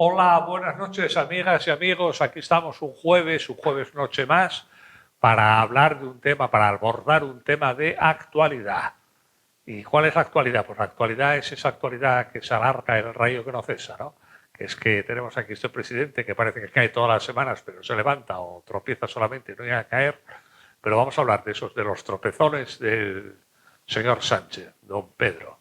Hola, buenas noches, amigas y amigos. Aquí estamos un jueves noche más, para hablar de un tema, para abordar un tema de actualidad. ¿Y cuál es la actualidad? Pues la actualidad es esa actualidad que se alarga el rayo que no cesa, ¿no? Que es que tenemos aquí este presidente que parece que cae todas las semanas, pero se levanta o tropieza solamente y no llega a caer. Pero vamos a hablar de esos, de los tropezones del señor Sánchez, don Pedro.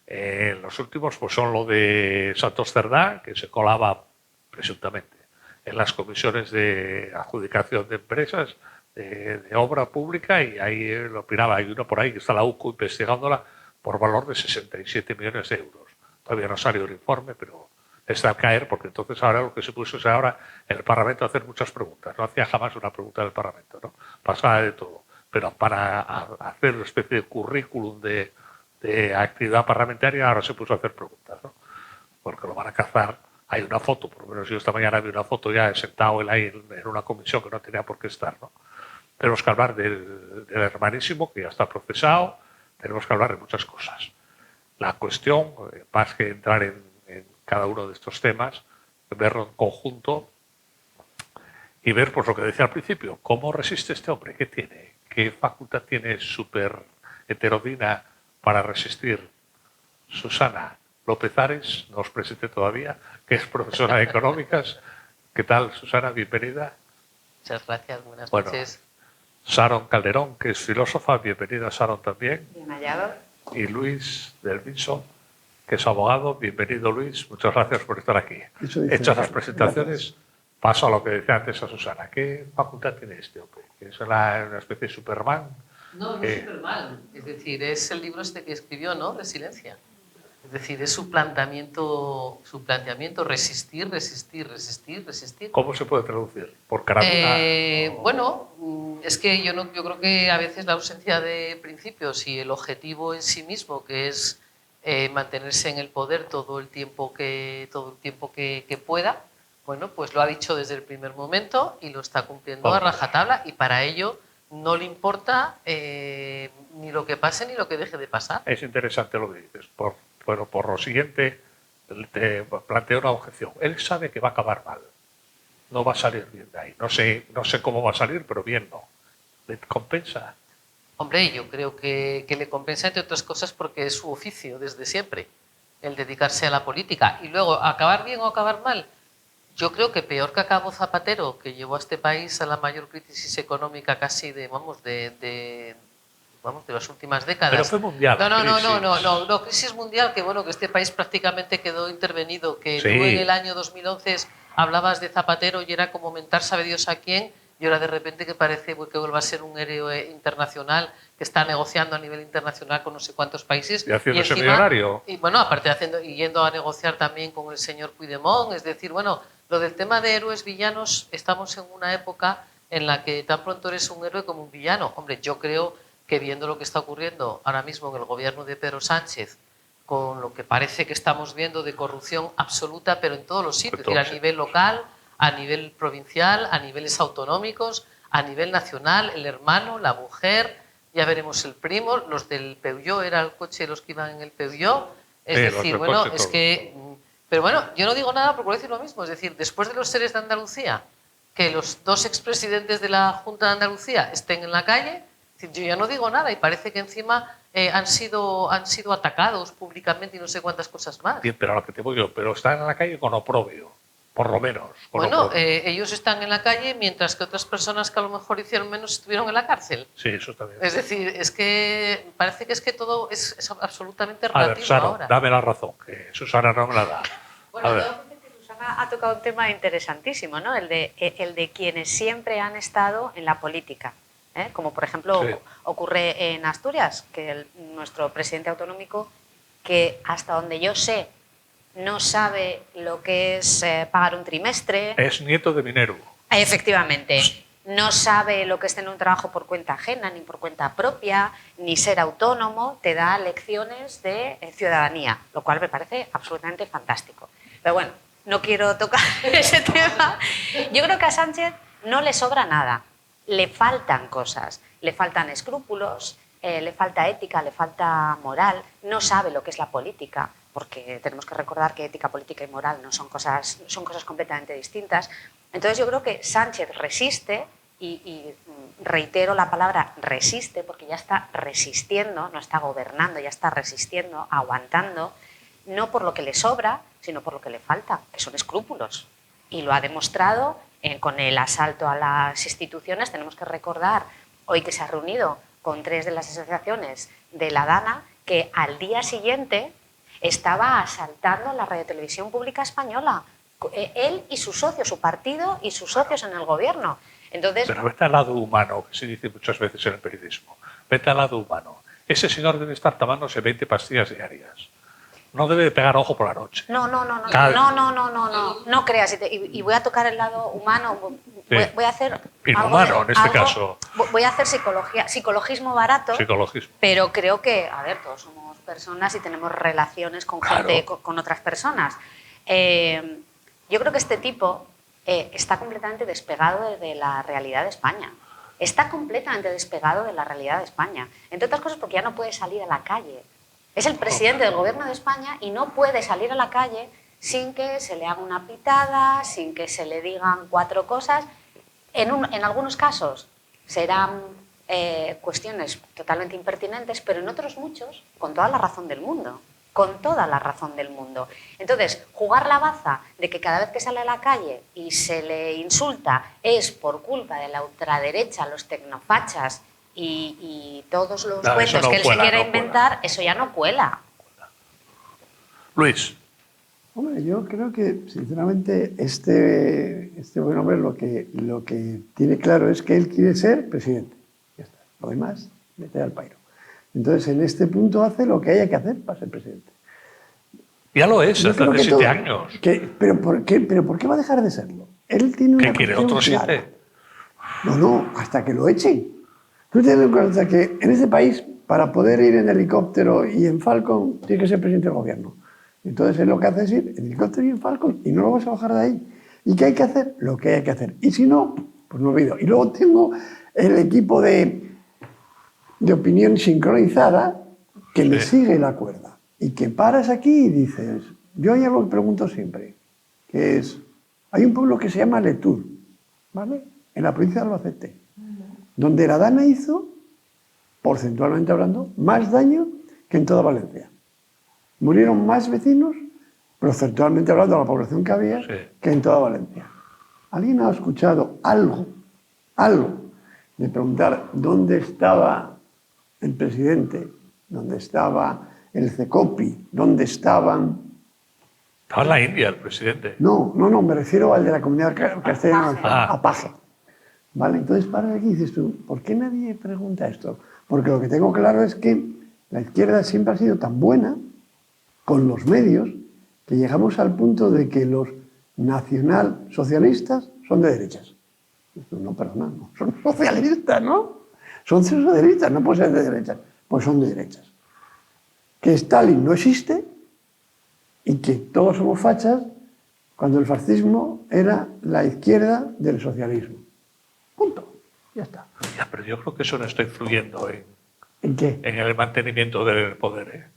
Los últimos pues son lo de Santos Cerdá, que se colaba presuntamente en las comisiones de adjudicación de empresas de obra pública, y ahí lo opinaba. Hay uno por ahí que está la UCO investigándola por valor de 67 millones de euros. Todavía no salió el informe, pero está a caer, porque entonces ahora lo que se puso es ahora en el Parlamento a hacer muchas preguntas. No hacía jamás una pregunta en el Parlamento, ¿no? Pasaba de todo. Pero para hacer una especie de currículum de actividad parlamentaria, ahora se puso a hacer preguntas, ¿no? Porque lo van a cazar. Hay una foto, por lo menos yo esta mañana vi una foto ya sentado él ahí en una comisión que no tenía por qué estar, ¿no? Tenemos que hablar del hermanísimo, que ya está procesado. Tenemos que hablar de muchas cosas. La cuestión, más que entrar en cada uno de estos temas, verlo en conjunto y ver, pues lo que decía al principio, cómo resiste este hombre, qué tiene, qué facultad tiene súper heterodina para resistir. Susana López Ares, no os presenté todavía, que es profesora de económicas. ¿Qué tal, Susana? Bienvenida. Muchas gracias, buenas Bueno, noches. Sharon Calderón, que es filósofa. Bienvenida, Sharon, también. Bien hallado. Y Luis del Viso, que es abogado. Bienvenido, Luis. Muchas gracias por estar aquí. Hechas las presentaciones, paso a lo que decía antes a Susana. ¿Qué facultad tiene este hombre? ¿Que es una especie de Superman? No, no es Superman. Es decir, es el libro este que escribió, ¿no? Resiliencia. Es decir, es su planteamiento, resistir, resistir, resistir, resistir. ¿Cómo se puede traducir? ¿Por carátula? Bueno, es que yo creo que a veces la ausencia de principios y el objetivo en sí mismo, que es mantenerse en el poder todo el tiempo que pueda, bueno, pues lo ha dicho desde el primer momento y lo está cumpliendo a rajatabla, y para ello no le importa ni lo que pase ni lo que deje de pasar. Es interesante lo que dices. Bueno, por lo siguiente, te planteo una objeción. Él sabe que va a acabar mal. No va a salir bien de ahí. No sé cómo va a salir, pero bien no. ¿Le compensa? Hombre, yo creo que le compensa, entre otras cosas, porque es su oficio desde siempre, el dedicarse a la política. Y luego, acabar bien o acabar mal, yo creo que peor que acabó Zapatero, que llevó a este país a la mayor crisis económica casi de las últimas décadas. Pero fue mundial. No, crisis mundial, que bueno, que este país prácticamente quedó intervenido, que sí. Tú en el año 2011 hablabas de Zapatero y era como mentar sabe Dios a quién, y ahora de repente que parece que vuelva a ser un héroe internacional que está negociando a nivel internacional con no sé cuántos países. Y haciéndose millonario. Y bueno, aparte yendo a negociar también con el señor Puigdemont. Es decir, bueno, lo del tema de héroes villanos, estamos en una época en la que tan pronto eres un héroe como un villano. Hombre, yo creo que viendo lo que está ocurriendo ahora mismo en el gobierno de Pedro Sánchez, con lo que parece que estamos viendo de corrupción absoluta, pero en todos los sitios, es decir, a nivel local, a nivel provincial, a niveles autonómicos, a nivel nacional, el hermano, la mujer, ya veremos el primo, los del Peugeot, era el coche los que iban en el Peugeot, es decir, bueno, es que... Pero bueno, yo no digo nada porque voy a decir lo mismo, es decir, después de los seres de Andalucía, que los dos expresidentes de la Junta de Andalucía estén en la calle, yo ya no digo nada y parece que encima han sido atacados públicamente y no sé cuántas cosas más. Bien, pero a lo que te voy yo, pero están en la calle con oprobio, por lo menos. Bueno, ellos están en la calle mientras que otras personas que a lo mejor hicieron menos estuvieron en la cárcel. Sí, eso está bien. Es decir, es que parece que todo es absolutamente relativo. A ver, Sara, ahora. Dame la razón, que Susana no me la da. Bueno, Susana ha tocado un tema interesantísimo, ¿no? El de quienes siempre han estado en la política. Como por ejemplo sí. Ocurre en Asturias, que nuestro presidente autonómico, que hasta donde yo sé, no sabe lo que es pagar un trimestre. Es nieto de minero. Efectivamente. No sabe lo que es tener un trabajo por cuenta ajena, ni por cuenta propia, ni ser autónomo. Te da lecciones de ciudadanía, lo cual me parece absolutamente fantástico. Pero bueno, no quiero tocar ese tema. Yo creo que a Sánchez no le sobra nada. Le faltan cosas, le faltan escrúpulos, le falta ética, le falta moral, no sabe lo que es la política, porque tenemos que recordar que ética, política y moral no son cosas completamente distintas. Entonces yo creo que Sánchez resiste y reitero la palabra resiste, porque ya está resistiendo, no está gobernando, ya está resistiendo, aguantando, no por lo que le sobra, sino por lo que le falta, que son escrúpulos. Y lo ha demostrado con el asalto a las instituciones. Tenemos que recordar hoy que se ha reunido con 3 de las asociaciones de la Dana, que al día siguiente estaba asaltando la radiotelevisión pública española. Él y su socio, su partido y sus socios en el gobierno. Entonces, pero vete al lado humano, que se dice muchas veces en el periodismo. Vete al lado humano. Ese señor debe estar tomándose 20 pastillas diarias. No debe de pegar ojo por la noche. No creas. Y voy a tocar el lado humano. Voy a hacer inhumano en este caso. Voy a hacer psicologismo barato. Psicologismo. Pero creo que, a ver, todos somos personas y tenemos relaciones con gente, con otras personas. Yo creo que este tipo está completamente despegado de la realidad de España. Está completamente despegado de la realidad de España. Entre otras cosas porque ya no puede salir a la calle. Es el presidente del gobierno de España y no puede salir a la calle sin que se le haga una pitada, sin que se le digan 4 cosas. En algunos casos serán cuestiones totalmente impertinentes, pero en otros muchos, con toda la razón del mundo. Con toda la razón del mundo. Entonces, jugar la baza de que cada vez que sale a la calle y se le insulta es por culpa de la ultraderecha, los tecnofachas y todos los cuentos que él se quiere inventar, eso ya no cuela. Luis. Hombre, yo creo que, sinceramente, este buen hombre lo que tiene claro es que él quiere ser presidente. Ya está. Lo demás, vete al pairo. Entonces, en este punto hace lo que haya que hacer para ser presidente. Ya lo es, hasta hace 7 años. ¿Pero por qué va a dejar de serlo? Él tiene una ¿Qué quiere, otro 7? No, hasta que lo echen. Tú ten en cuenta que en este país, para poder ir en helicóptero y en Falcon, tiene que ser presidente del gobierno. Entonces, él lo que hace es ir en helicóptero y en Falcon y no lo vas a bajar de ahí. ¿Y qué hay que hacer? Lo que hay que hacer. Y si no, pues no olvido. Y luego tengo el equipo de opinión sincronizada que le sigue la cuerda. Y que paras aquí y dices, yo hay algo que pregunto siempre, que es, hay un pueblo que se llama Letur, ¿vale? En la provincia de Albacete, donde la Dana hizo, porcentualmente hablando, más daño que en toda Valencia. Murieron más vecinos, porcentualmente hablando de la población que había, que en toda Valencia. ¿Alguien ha escuchado algo de preguntar dónde estaba el presidente, dónde estaba el CECOPI, dónde estaban... Estaba en la India el presidente. No, me refiero al de la comunidad castellana, a Paje. ¿Vale? Entonces, para aquí dices tú, ¿por qué nadie pregunta esto? Porque lo que tengo claro es que la izquierda siempre ha sido tan buena con los medios que llegamos al punto de que los nacionalsocialistas son de derechas. No, perdona, no, son socialistas, ¿no? Son socialistas, no pueden ser de derechas, pues son de derechas. Que Stalin no existe y que todos somos fachas cuando el fascismo era la izquierda del socialismo. Punto. Ya está. Ya, pero yo creo que eso no está influyendo ¿En qué? en el mantenimiento del poder.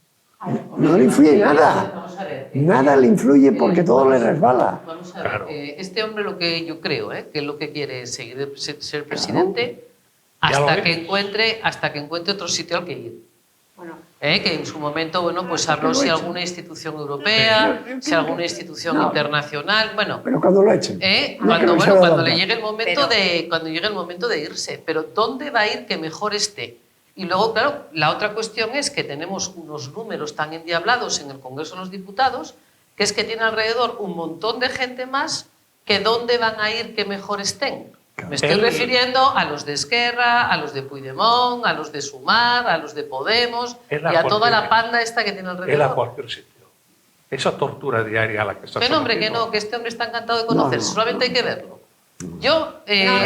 No le influye nada. Vamos a ver. Nada le influye porque todo le resbala. Vamos a ver. Claro. Este hombre lo que yo creo, que lo que quiere es seguir ser presidente Ya lo hasta es. que encuentre otro sitio al que ir. Bueno, Que en su momento, bueno, pues habló si alguna institución europea, si alguna institución internacional, bueno, Pero cuando lo echen. cuando no se va a cuando dar. le llegue el momento de irse, pero ¿dónde va a ir que mejor esté? Y luego, claro, la otra cuestión es que tenemos unos números tan endiablados en el Congreso de los Diputados, que es que tiene alrededor un montón de gente más que ¿dónde van a ir que mejor estén? Me estoy refiriendo a los de Esquerra, a los de Puigdemont, a los de Sumar, a los de Podemos y a toda la panda esta que tiene alrededor. Él a cualquier sitio. Esa tortura diaria a la que está Que no, hombre, que sometido. no, que este hombre está encantado de conocerse, solamente hay que verlo. Yo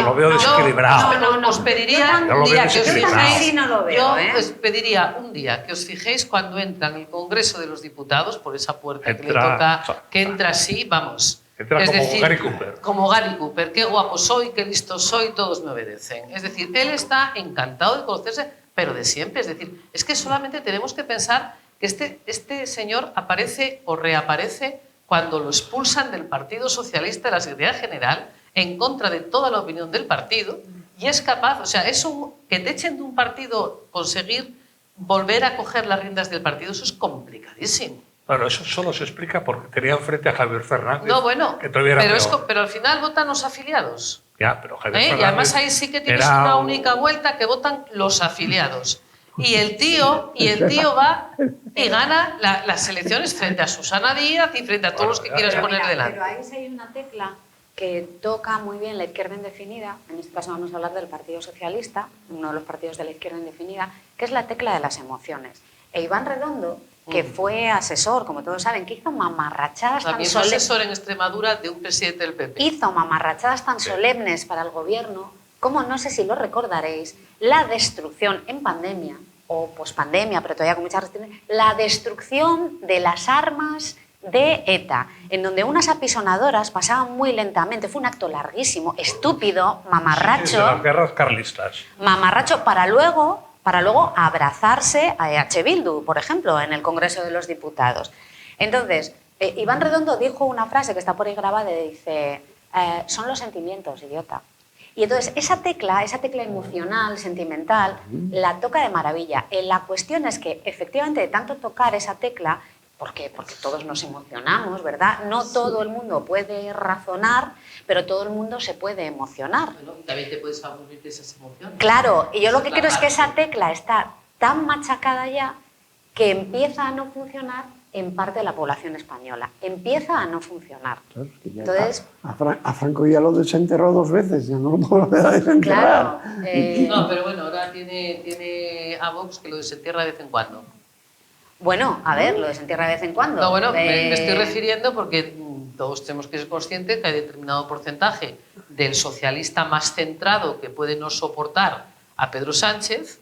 lo veo desequilibrado. os pediría Yo un lo día veo que os desequilibrado. fijéis, Sí, no lo veo, yo os pediría un día que os fijéis cuando entra en el Congreso de los Diputados por esa puerta que le toca, que entra así, vamos. Entra es como decir, Gary Cooper. como Gary Cooper, qué guapo soy, qué listo soy, todos me obedecen. Es decir, él está encantado de conocerse pero de siempre. Es decir, es que solamente tenemos que pensar que este señor aparece o reaparece cuando lo expulsan del Partido Socialista de la Secretaría General en contra de toda la opinión del partido y es capaz, o sea, que te echen de un partido, conseguir volver a coger las riendas del partido, eso es complicadísimo. Bueno, eso solo se explica porque tenía enfrente a Javier Fernández. No, bueno, que todavía era peor. pero al final votan los afiliados. Ya, pero Javier Fernández Y además ahí sí que tienes una única vuelta que votan los afiliados. Y el tío va y gana las elecciones frente a Susana Díaz y frente a todos los que quieras poner delante. Pero ahí sí hay una tecla que toca muy bien la izquierda indefinida, en este caso vamos a hablar del Partido Socialista, uno de los partidos de la izquierda indefinida, que es la tecla de las emociones. E Iván Redondo, que fue asesor, como todos saben, que hizo mamarrachadas tan solemnes. También asesor en Extremadura de un presidente del PP. Hizo mamarrachadas tan solemnes para el gobierno, como no sé si lo recordaréis, la destrucción en pandemia, o pospandemia, pero todavía con muchas restricciones, la destrucción de las armas de ETA, en donde unas apisonadoras pasaban muy lentamente. Fue un acto larguísimo, estúpido, mamarracho. Sí, de las guerras carlistas. Mamarracho para luego abrazarse a EH Bildu, por ejemplo, en el Congreso de los Diputados. Entonces, Iván Redondo dijo una frase que está por ahí grabada y dice, son los sentimientos, idiota. Y entonces esa tecla emocional, sentimental, la toca de maravilla. La cuestión es que efectivamente de tanto tocar esa tecla, porque todos nos emocionamos, ¿verdad? No todo el mundo puede razonar, pero todo el mundo se puede emocionar. Bueno, y también te puedes aburrir de esas emociones. Claro, y yo lo que creo es que esa tecla está tan machacada ya que empieza a no funcionar en parte de la población española. Empieza a no funcionar. Claro, es que ya entonces, a Franco ya lo desenterró 2 veces, ya no lo puedo volver a desenterrar. Claro, no, pero bueno, ahora tiene a Vox que lo desentierra de vez en cuando. Bueno, a ver, lo desentierra de vez en cuando. No, bueno, me estoy refiriendo porque todos tenemos que ser conscientes que hay determinado porcentaje del socialista más centrado que puede no soportar a Pedro Sánchez,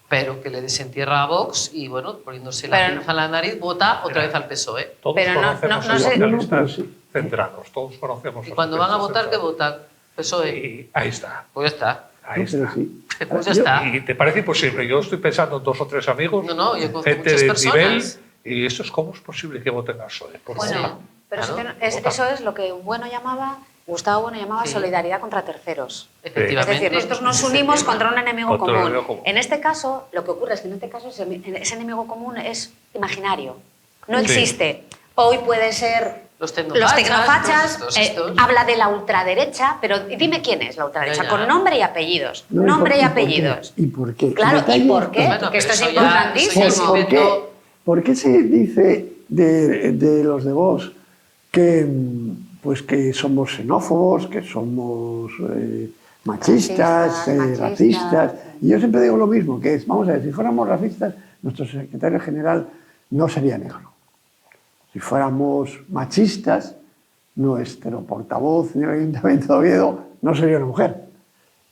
pero que le desentierra a Vox y, bueno, poniéndose la pinza en la nariz, vota otra vez al PSOE. Todos Pero conocemos no a los sé- socialistas centrados, todos conocemos Y a los cuando van a socialistas votar, ¿qué centrados. votan? PSOE. Y ahí está. Pues ya está. Ahí No, pero está. sí. Pues ya está. ¿Y te parece imposible? Yo estoy pensando en 2 o 3 amigos, No, yo conozco gente muchas de personas. nivel, y eso es cómo es posible que voten al PSOE. Por Bueno, favor. pero Claro. eso es lo que Gustavo Bueno llamaba Sí. solidaridad contra terceros. Efectivamente. Es decir, nosotros nos unimos contra un enemigo Contra un común. enemigo común. En este caso, lo que ocurre es que en este caso ese enemigo común es imaginario. No Sí. existe. Hoy puede ser Los los tecnofachas, todos estos. habla de la ultraderecha, pero dime quién es la ultraderecha, Ya. con nombre y apellidos. No, nombre y por qué? apellidos. ¿Y por qué? Claro, Detalle ¿y por qué? Bueno, Porque esto es pero eso ya- importantísimo. eso ya ¿Por se qué, inventó. por qué se dice de los de Vox que, pues que somos xenófobos, que somos machistas, Machistas. racistas? Y yo siempre digo lo mismo, que es, vamos a ver, si fuéramos racistas, nuestro secretario general no sería negro. Si fuéramos machistas, nuestro portavoz en el Ayuntamiento de Oviedo no sería una mujer.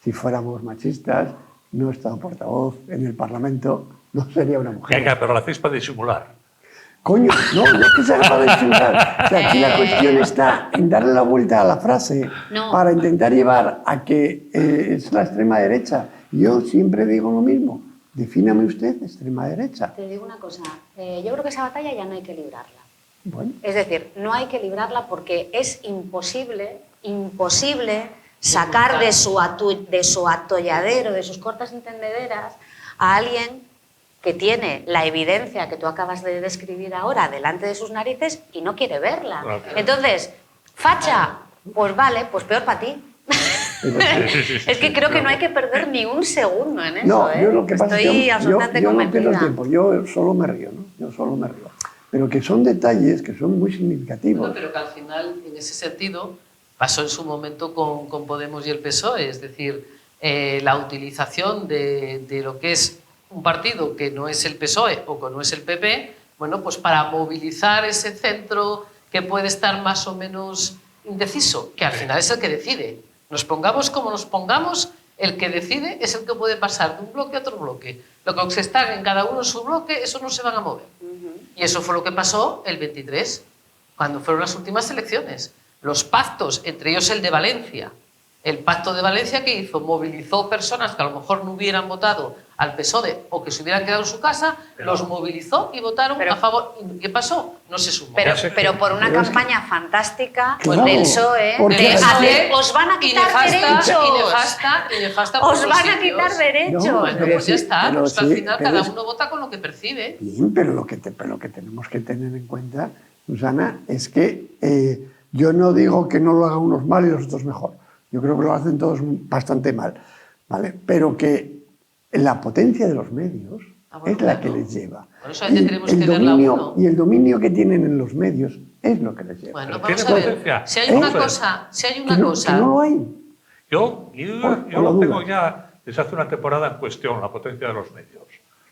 Si fuéramos machistas, nuestro portavoz en el Parlamento no sería una mujer. Venga, pero lo hacéis para disimular. Coño, no es que se haga para disimular. O sea, aquí la cuestión está en darle la vuelta a la frase No. para intentar llevar a que es la extrema derecha. Yo siempre digo lo mismo. Defíname usted extrema derecha. Te digo una cosa, yo creo que esa batalla ya no hay que librarla. Bueno, Es decir, no hay que librarla porque es imposible sacar de su atolladero, de sus cortas entendederas, a alguien que tiene la evidencia que tú acabas de describir ahora delante de sus narices y no quiere verla. Claro. Entonces, facha, pues vale, pues peor para ti. Es que creo que no hay que perder ni un segundo en eso. no, yo lo que pasa Estoy es que absolutamente yo no pierdo el convencida. tiempo, yo solo me río, ¿no? Yo solo me río. Pero que son detalles que son muy significativos. Bueno, pero que al final, en ese sentido, pasó en su momento con Podemos y el PSOE, es decir, la utilización de lo que es un partido que no es el PSOE o que no es el PP, bueno, pues para movilizar ese centro que puede estar más o menos indeciso, que al final es el que decide. Nos pongamos como nos pongamos, el que decide es el que puede pasar de un bloque a otro bloque. Lo que están en cada uno en su bloque, eso no se van a mover. Y eso fue lo que pasó el 23, cuando fueron las últimas elecciones. Los pactos, entre ellos el de Valencia. El pacto de Valencia, que hizo, movilizó personas que a lo mejor no hubieran votado al PSOE o que se hubieran quedado en su casa, los movilizó y votaron a favor. ¿Y qué pasó? No se sumó. Pero por una campaña fantástica Claro, del PSOE, porque de además- hacer, os van a quitar derechos. Y nefasta por Os los van a sitios. quitar derechos. No, Bueno, pero pues ya sí, está. pero Pues al sí, final pero cada es- uno vota con lo que percibe. Bien, pero lo que tenemos que tener en cuenta, Susana, es que yo no digo que no lo hagan unos mal y los otros mejor. Yo creo que lo hacen todos bastante mal, ¿vale? Pero que la potencia de los medios es la que les lleva. Por eso tenemos que ver la dominio, uno. y el dominio que tienen en los medios es lo que les lleva. Bueno, Pero vamos tiene a ver. potencia. Si hay una Vamos a ver. cosa, si hay que, una no, cosa. que no lo hay. Yo O lo lo tengo dudas. ya desde hace una temporada en cuestión, la potencia de los medios.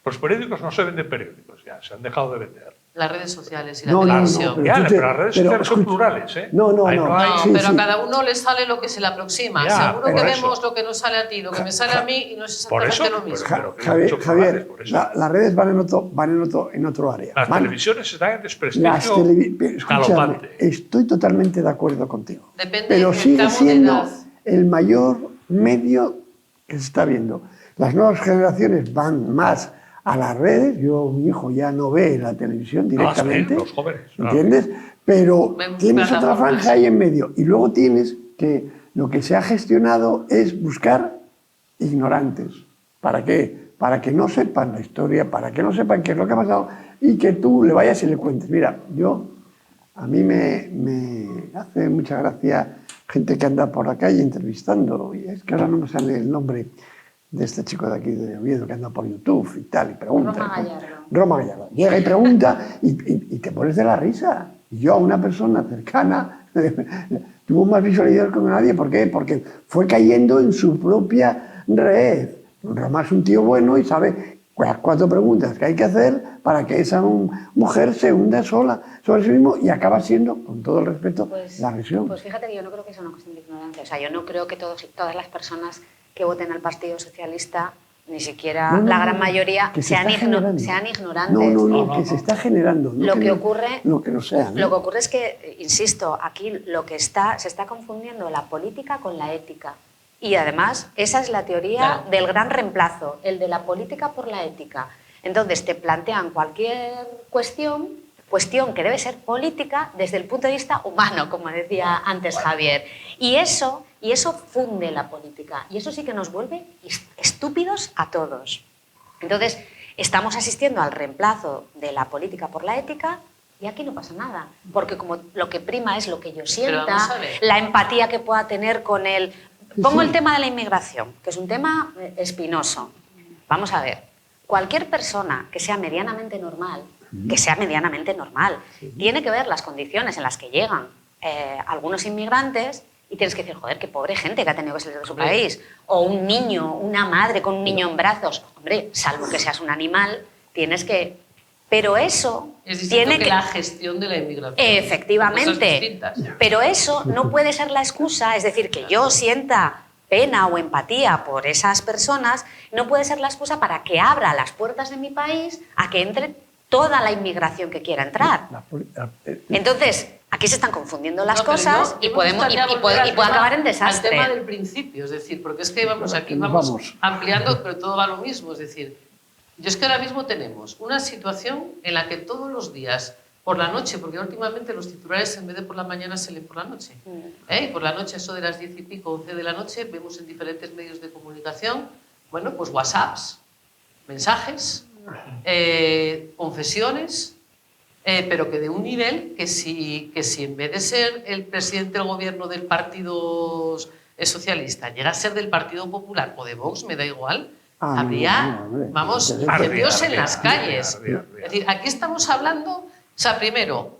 Los periódicos no se venden periódicos ya, se han dejado de vender. Las redes sociales y la No, no, no, televisión. pero Ya, tú te- pero las redes pero sociales son escucha- plurales, ¿eh? No, Ahí no. hay- No, Sí, pero sí. a cada uno le sale lo que se le aproxima. Ya, Seguro por que eso. vemos lo que nos sale a ti, lo que me sale a mí y no es Por exactamente eso, lo mismo. pero que hay muchos plurales, Javier, por eso. las redes van en otro área. Las Van- televisiones están en Las desprestigio escúchame, galopante. estoy totalmente de acuerdo contigo. Depende pero del sigue tramo de siendo edad. el mayor medio que se está viendo. Las nuevas generaciones van más a las redes. Mi hijo ya no ve la televisión directamente. los jóvenes, claro. ¿Entiendes? Pero Ven tienes otra plataformas. franja ahí en medio. Y luego tienes que lo que se ha gestionado es buscar ignorantes. ¿Para qué? Para que no sepan la historia, para que no sepan qué es lo que ha pasado y que tú le vayas y le cuentes. Mira, a mí me hace mucha gracia gente que anda por la calle entrevistando, y es que ahora no me sale el nombre de este chico de aquí de Oviedo que anda por YouTube y tal, y pregunta. Roma Gallardo. Roma Gallardo. Llega y pregunta y te pones de la risa. Y yo a una persona cercana tuvo más visualidad que nadie. ¿Por qué? Porque fue cayendo en su propia red. Roma es un tío bueno y sabe las 4 preguntas que hay que hacer para que esa mujer se hunda sola sobre sí mismo y acaba siendo, con todo el respeto, la agresión. Pues fíjate que yo no creo que sea una cuestión de ignorancia. O sea, yo no creo que todas las personas que voten al Partido Socialista, ni siquiera No, la gran mayoría, que se sean está generando. ignorantes. No, que se está generando. No Lo que no- ocurre- No, que no sea. ¿no? Lo que ocurre es que, insisto, aquí se está confundiendo la política con la ética. Y además, esa es la teoría Claro. del gran reemplazo, el de la política por la ética. Entonces, te plantean cualquier cuestión que debe ser política desde el punto de vista humano, como decía antes Javier. Y eso funde la política. Y eso sí que nos vuelve estúpidos a todos. Entonces, estamos asistiendo al reemplazo de la política por la ética y aquí no pasa nada. Porque como lo que prima es lo que yo sienta, vamos a ver. la empatía que pueda tener con él. Pongo el tema de la inmigración, que es un tema espinoso. Vamos a ver, cualquier persona que sea medianamente normal, tiene que ver las condiciones en las que llegan algunos inmigrantes y tienes que decir, joder, qué pobre gente que ha tenido que salir de su Hombre. país. O un niño, una madre con un niño en brazos. Hombre, salvo que seas un animal, tienes que... Pero eso Es distinto tiene que la gestión de la inmigración. Cosas Efectivamente, distintas. pero eso no puede ser la excusa, es decir, que yo sienta pena o empatía por esas personas, no puede ser la excusa para que abra las puertas de mi país a que entre toda la inmigración que quiera entrar. Entonces, aquí se están confundiendo las No, pero cosas yo y me puede gustaría volver al acabar en tema- desastre. Al tema del principio, es decir, porque es que aquí nos vamos vamos. ampliando, pero todo va a lo mismo. Es decir, yo es que ahora mismo tenemos una situación en la que todos los días, por la noche, porque últimamente los titulares en vez de por la mañana se leen por la noche. Y por la noche, eso de las 10 y pico, 11 de la noche, vemos en diferentes medios de comunicación, bueno, pues WhatsApps, mensajes, confesiones, pero que de un nivel que si en vez de ser el presidente del gobierno del Partido Socialista llega a ser del Partido Popular o de Vox, me da igual, Ah, habría, no, hombre, vamos, ardía, incendios en ardía, las calles. ardía. Es decir, aquí estamos hablando, o sea, primero,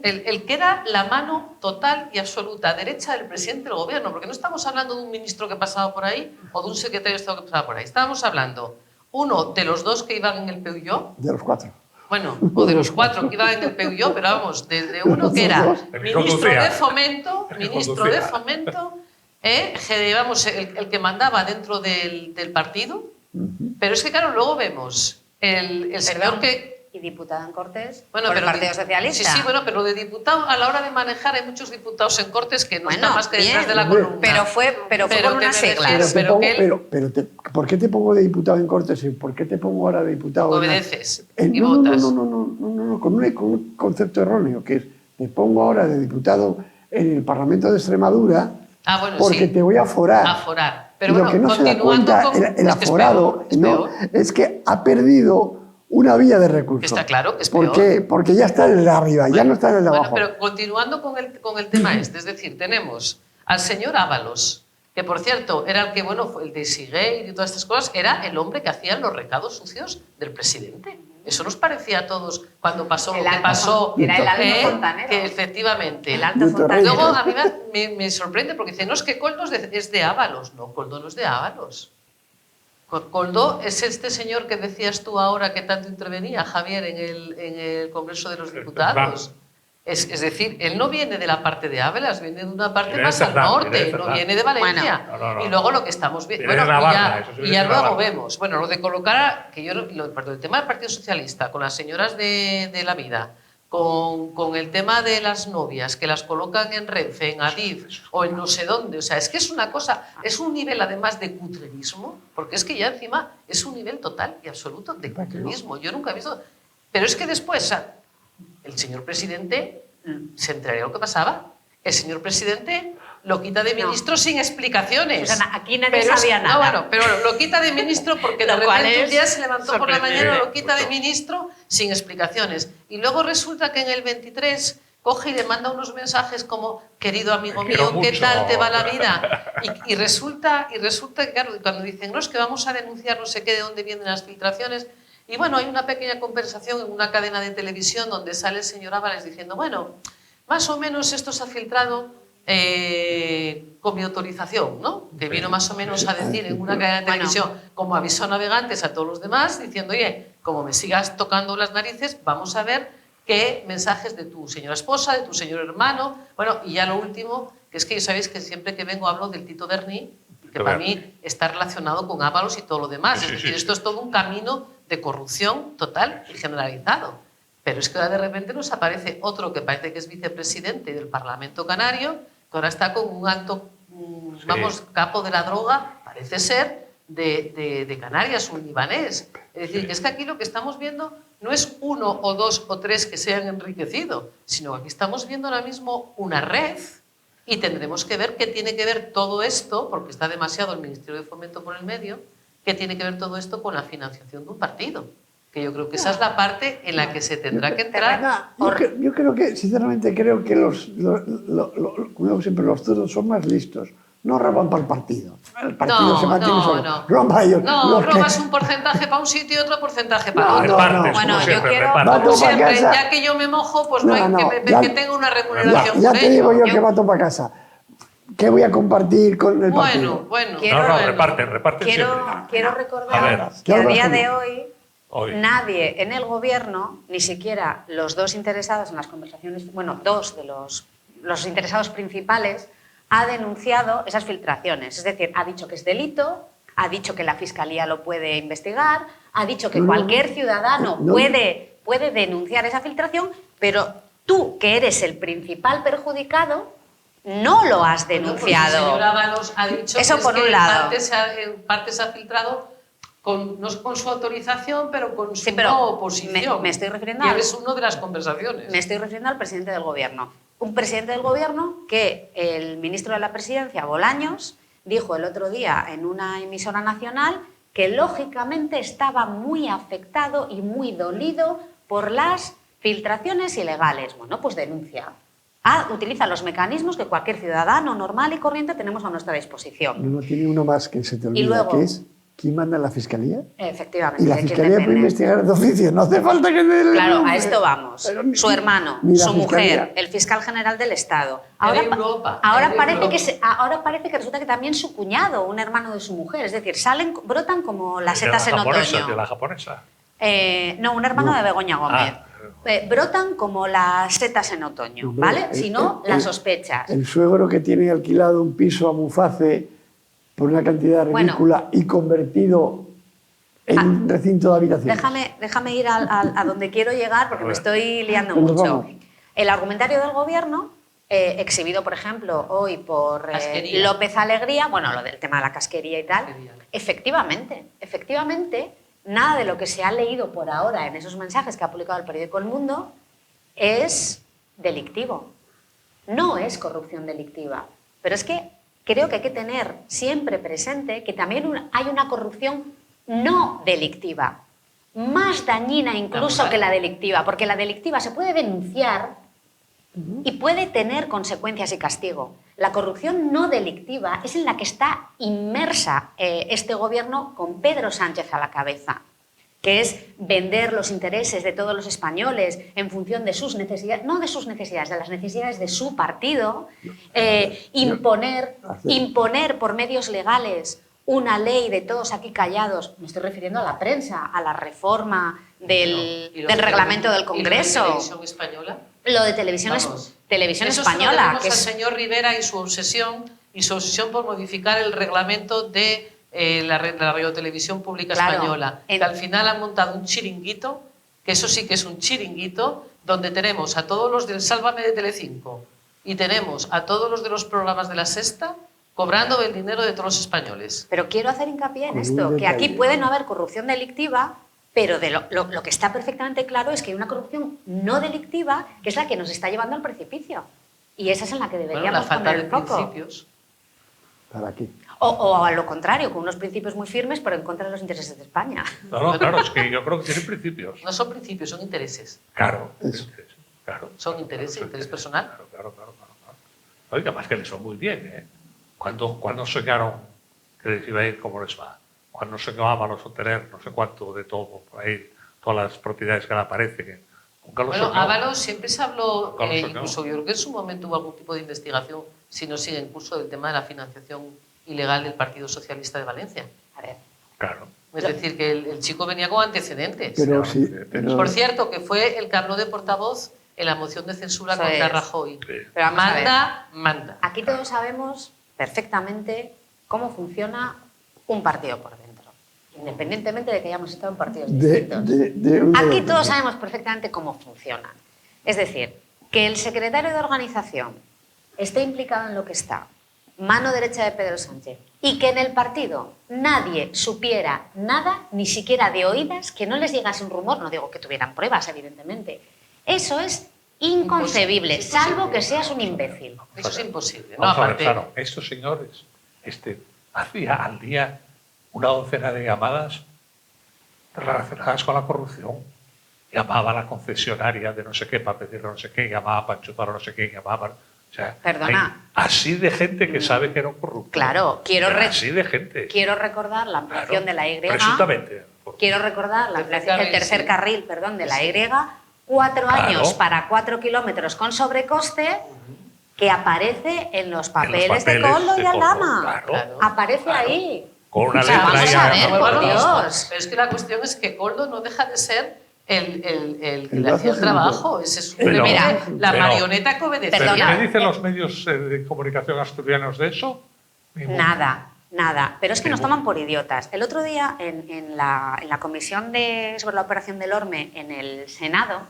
el que era la mano total y absoluta derecha del presidente del gobierno, porque no estamos hablando de un ministro que pasaba por ahí o de un secretario de Estado que pasaba por ahí, estábamos hablando, uno de los 2 que iban en el PUYO, De los 4. bueno, o de los 4 que iban en el PUYO, pero vamos, de uno que era El que ministro conducía. de Fomento, El que ministro de conducía. Fomento, vamos, el que mandaba dentro del partido, pero es que claro, luego vemos el señor que y diputada en Cortes Bueno, por el pero Partido Socialista. Sí, sí, bueno, pero lo de diputado, a la hora de manejar, hay muchos diputados en Cortes que no Bueno, están más que detrás bien, de la hombre, columna. Pero fue Pero con que unas me siglas. refiero- ¿Por qué te pongo de diputado en Cortes y por qué te pongo ahora de diputado? Obedeces y No, votas. no, con un concepto erróneo, que es, te pongo ahora de diputado en el Parlamento de Extremadura Ah, bueno, porque sí. te voy a aforar. Aforar. Y Pero lo bueno, que no se da continuando cuenta con... el es que es aforado peor, es ¿no? peor. es que ha perdido una vía de recursos. Está claro que es ¿Por peor. qué? Porque ya está en el de arriba, ya no está en el de Bueno, abajo. pero continuando con el tema este, es decir, tenemos al señor Ábalos, que por cierto era el que, bueno, fue el de Sigüenza y todas estas cosas, era el hombre que hacía los recados sucios del presidente. Eso nos parecía a todos cuando pasó lo El que alto pasó. era el alto fontanero. Que efectivamente. El alto De fontanero. Luego a mí me sorprende porque dicen, no, es que Koldo es de Ábalos. No, Koldo no es de Ábalos. Koldo es este señor que decías tú ahora que tanto intervenía, Javier, en el Congreso de los Diputados. Es decir, él no viene de la parte de Ábalos, viene de una parte Viene de más al Cerdán, norte, viene de no Cerdán. viene de Valencia. Bueno. No. Y luego lo que estamos viendo. Viene de Bueno, Navarra, eso sí y viene ya de luego Navarra. vemos. Bueno, lo de colocar, perdón, el tema del Partido Socialista con las señoras de la vida, con el tema de las novias que las colocan en Renfe, en Adif o en no sé dónde. O sea, es que es una cosa, es un nivel además de cutrerismo, porque es que ya encima es un nivel total y absoluto de cutrerismo. Yo nunca he visto. Pero es que después, o sea, el señor presidente se enteraría lo que pasaba. El señor presidente lo quita de ministro sin explicaciones. Susana, aquí nadie Pero sabía nada. No, bueno, pero lo quita de ministro porque de Lo cual repente un es día se levantó por la sorprendente. mañana, lo quita de Mucho. ministro sin explicaciones. Y luego resulta que en el 23 coge y le manda unos mensajes como, querido amigo Te quiero mío, ¿qué mucho. tal te va la vida? Y resulta que, claro, cuando dicen, no, es que vamos a denunciar no sé qué, de dónde vienen las filtraciones. Y bueno, hay una pequeña conversación en una cadena de televisión donde sale el señor Ábalos diciendo, bueno, más o menos esto se ha filtrado con mi autorización, ¿no? Que vino más o menos a decir en una cadena de televisión, como aviso a navegantes a todos los demás, diciendo, oye, como me sigas tocando las narices, vamos a ver qué mensajes de tu señora esposa, de tu señor hermano, bueno, y ya lo último, que es que ya sabéis que siempre que vengo hablo del Tito Berni, que para mí está relacionado con Ábalos y todo lo demás, es decir, esto es todo un camino de corrupción total y generalizado. Pero es que ahora de repente nos aparece otro que parece que es vicepresidente del Parlamento Canario, que ahora está con un alto, vamos, capo de la droga, parece ser, de Canarias, un libanés. Es decir, que es que aquí lo que estamos viendo no es uno o dos o tres que se han enriquecido, sino que aquí estamos viendo ahora mismo una red y tendremos que ver qué tiene que ver todo esto, porque está demasiado el Ministerio de Fomento por el medio, qué tiene que ver todo esto con la financiación de un partido. Que yo creo que esa es la parte en la que se tendrá que entrar. Yo creo que, sinceramente, creo que como digo siempre, los todos son más listos. No roban para el partido. El partido se mantiene solo. Roban para ellos. No, Los robas que- un porcentaje para un sitio y otro porcentaje para No, otro. Repartes, Bueno, como yo siempre, quiero- repartes. Va todo para Siempre, casa. ya que yo me mojo, pues no, hay ya- que tenga una Ya, remuneración ya por te ello. digo yo que va todo para casa. ¿Qué voy a compartir con el partido? Bueno. Quiero- No, bueno. reparte Quiero siempre. A recordar ver, que ¿qué a hablas día con de él? hoy nadie en el gobierno, ni siquiera los dos interesados en las conversaciones, bueno, dos de los interesados principales, ha denunciado esas filtraciones. Es decir, ha dicho que es delito, ha dicho que la Fiscalía lo puede investigar, ha dicho que cualquier ciudadano puede denunciar esa filtración, pero tú, que eres el principal perjudicado, no lo has Bueno, pues denunciado. el señor Ábalos ha dicho Eso que, por es un que lado. en parte se ha filtrado no con su autorización, pero con su Sí, pero no oposición. me estoy refiriendo Y al- eres uno de las conversaciones. Me estoy refiriendo al presidente del gobierno. Un presidente del gobierno que el ministro de la Presidencia, Bolaños, dijo el otro día en una emisora nacional que lógicamente estaba muy afectado y muy dolido por las filtraciones ilegales. Bueno, pues denuncia. Utiliza los mecanismos que cualquier ciudadano normal y corriente tenemos a nuestra disposición. No tiene uno más que se te olvida, luego- que es ¿quién manda en la Fiscalía? Efectivamente. Y la ¿de quién Fiscalía puede depende? investigar de oficio, no hace falta que... Claro, a esto vamos. Pero ni- Su hermano, ni la su Fiscalía. mujer, el fiscal general del Estado. En Europa, Ahora en parece Europa. ahora parece que resulta que también su cuñado, un hermano de su mujer. Es decir, brotan como las De la setas en japonesa, otoño. de la japonesa. No, un hermano No. de Begoña Gómez. Brotan como las setas en otoño, Hombre, ¿vale? Si no, las sospechas. El suegro que tiene alquilado un piso a Muface por una cantidad Bueno. ridícula y convertido en un recinto de habitaciones. Déjame ir a donde quiero llegar porque me estoy liando Pues mucho. vamos. El argumentario del gobierno, exhibido, por ejemplo, hoy por Casquería. López Alegría, bueno, lo del tema de la casquería y tal, Casquería. efectivamente, nada de lo que se ha leído por ahora en esos mensajes que ha publicado el periódico El Mundo es delictivo. No es corrupción delictiva. Pero es que creo que hay que tener siempre presente que también hay una corrupción no delictiva, más dañina incluso que la delictiva, porque la delictiva se puede denunciar y puede tener consecuencias y castigo. La corrupción no delictiva es en la que está inmersa este gobierno con Pedro Sánchez a la cabeza, que es vender los intereses de todos los españoles en función de sus necesidades, no de sus necesidades, de las necesidades de su partido, imponer por medios legales una ley de todos aquí callados, me estoy refiriendo a la prensa, a la reforma del reglamento del Congreso. ¿Y lo de Televisión Española? Lo de televisión Eso española. que es al señor Rivera y su obsesión por modificar el reglamento de la radiotelevisión pública española. Que al final han montado un chiringuito, que eso sí que es un chiringuito, donde tenemos a todos los del Sálvame de Telecinco y tenemos a todos los de los programas de La Sexta cobrando el dinero de todos los españoles. Pero quiero hacer hincapié en esto, que aquí puede no haber corrupción delictiva, pero lo que está perfectamente claro es que hay una corrupción no delictiva que es la que nos está llevando al precipicio. Y esa es en la que deberíamos la falta poner de el foco. principios. ¿Para qué? O a lo contrario, con unos principios muy firmes, pero en contra de los intereses de España. No, claro, es que yo creo que tienen principios. No son principios, son intereses. Claro, Eso. claro. Son intereses, interés personal. Claro. Oiga, más que les son muy bien, ¿eh? Cuando soñaron que les iba a ir como les va? Cuando soñó Ábalos obtener no sé cuánto de todo, por ahí, todas las propiedades que le aparecen. Nunca lo Bueno, soñó. Ábalos siempre se habló, Nunca lo soñó. incluso yo creo que en su momento hubo algún tipo de investigación, si no sigue en curso, del tema de la financiación ilegal del Partido Socialista de Valencia. A ver, Claro. Es decir, que el chico venía con antecedentes. Pero sí, pero... Por cierto, que fue el que habló de portavoz en la moción de censura Eso contra es. Rajoy. Sí. pero vamos a ver. Manda. Aquí todos sabemos perfectamente cómo funciona un partido por dentro, independientemente de que hayamos estado en partidos distintos. Aquí todos sabemos perfectamente cómo funcionan. Es decir, que el secretario de organización esté implicado en lo que está, mano derecha de Pedro Sánchez, y que en el partido nadie supiera nada, ni siquiera de oídas, que no les llegase un rumor, no digo que tuvieran pruebas, evidentemente. Eso es inconcebible, Imposible, es salvo que imposible. seas un imbécil. Eso es imposible. No, Vamos a ver, aparte, claro, estos señores hacía al día una docena de llamadas relacionadas con la corrupción. Llamaba a la concesionaria de no sé qué para pedirle no sé qué, llamaba para chupar no sé qué, llamaba para... O sea, Perdona. hay así de gente que sabe que no corrupto. Claro, así de gente. quiero recordar la ampliación Claro, de la Y. Presuntamente. Quiero recordar la ampliación del tercer sí. carril, perdón, de la Y, 4 Claro. años para 4 kilómetros con sobrecoste, que aparece en los papeles de Koldo y Aldama. Claro. Aparece Claro. ahí. Con una O sea, letra vamos ya- a ver, no, por bueno, Dios. pero es que la cuestión es que Koldo no deja de ser el que El le hacía el brazo trabajo. Ese es simplemente Mira, la pero- marioneta que obedecía. ¿Pero Perdona. qué dicen los medios de comunicación asturianos de eso? Ninguno. Nada. Pero es que nos Ninguno. toman por idiotas. El otro día, en la comisión sobre la operación del Orme en el Senado,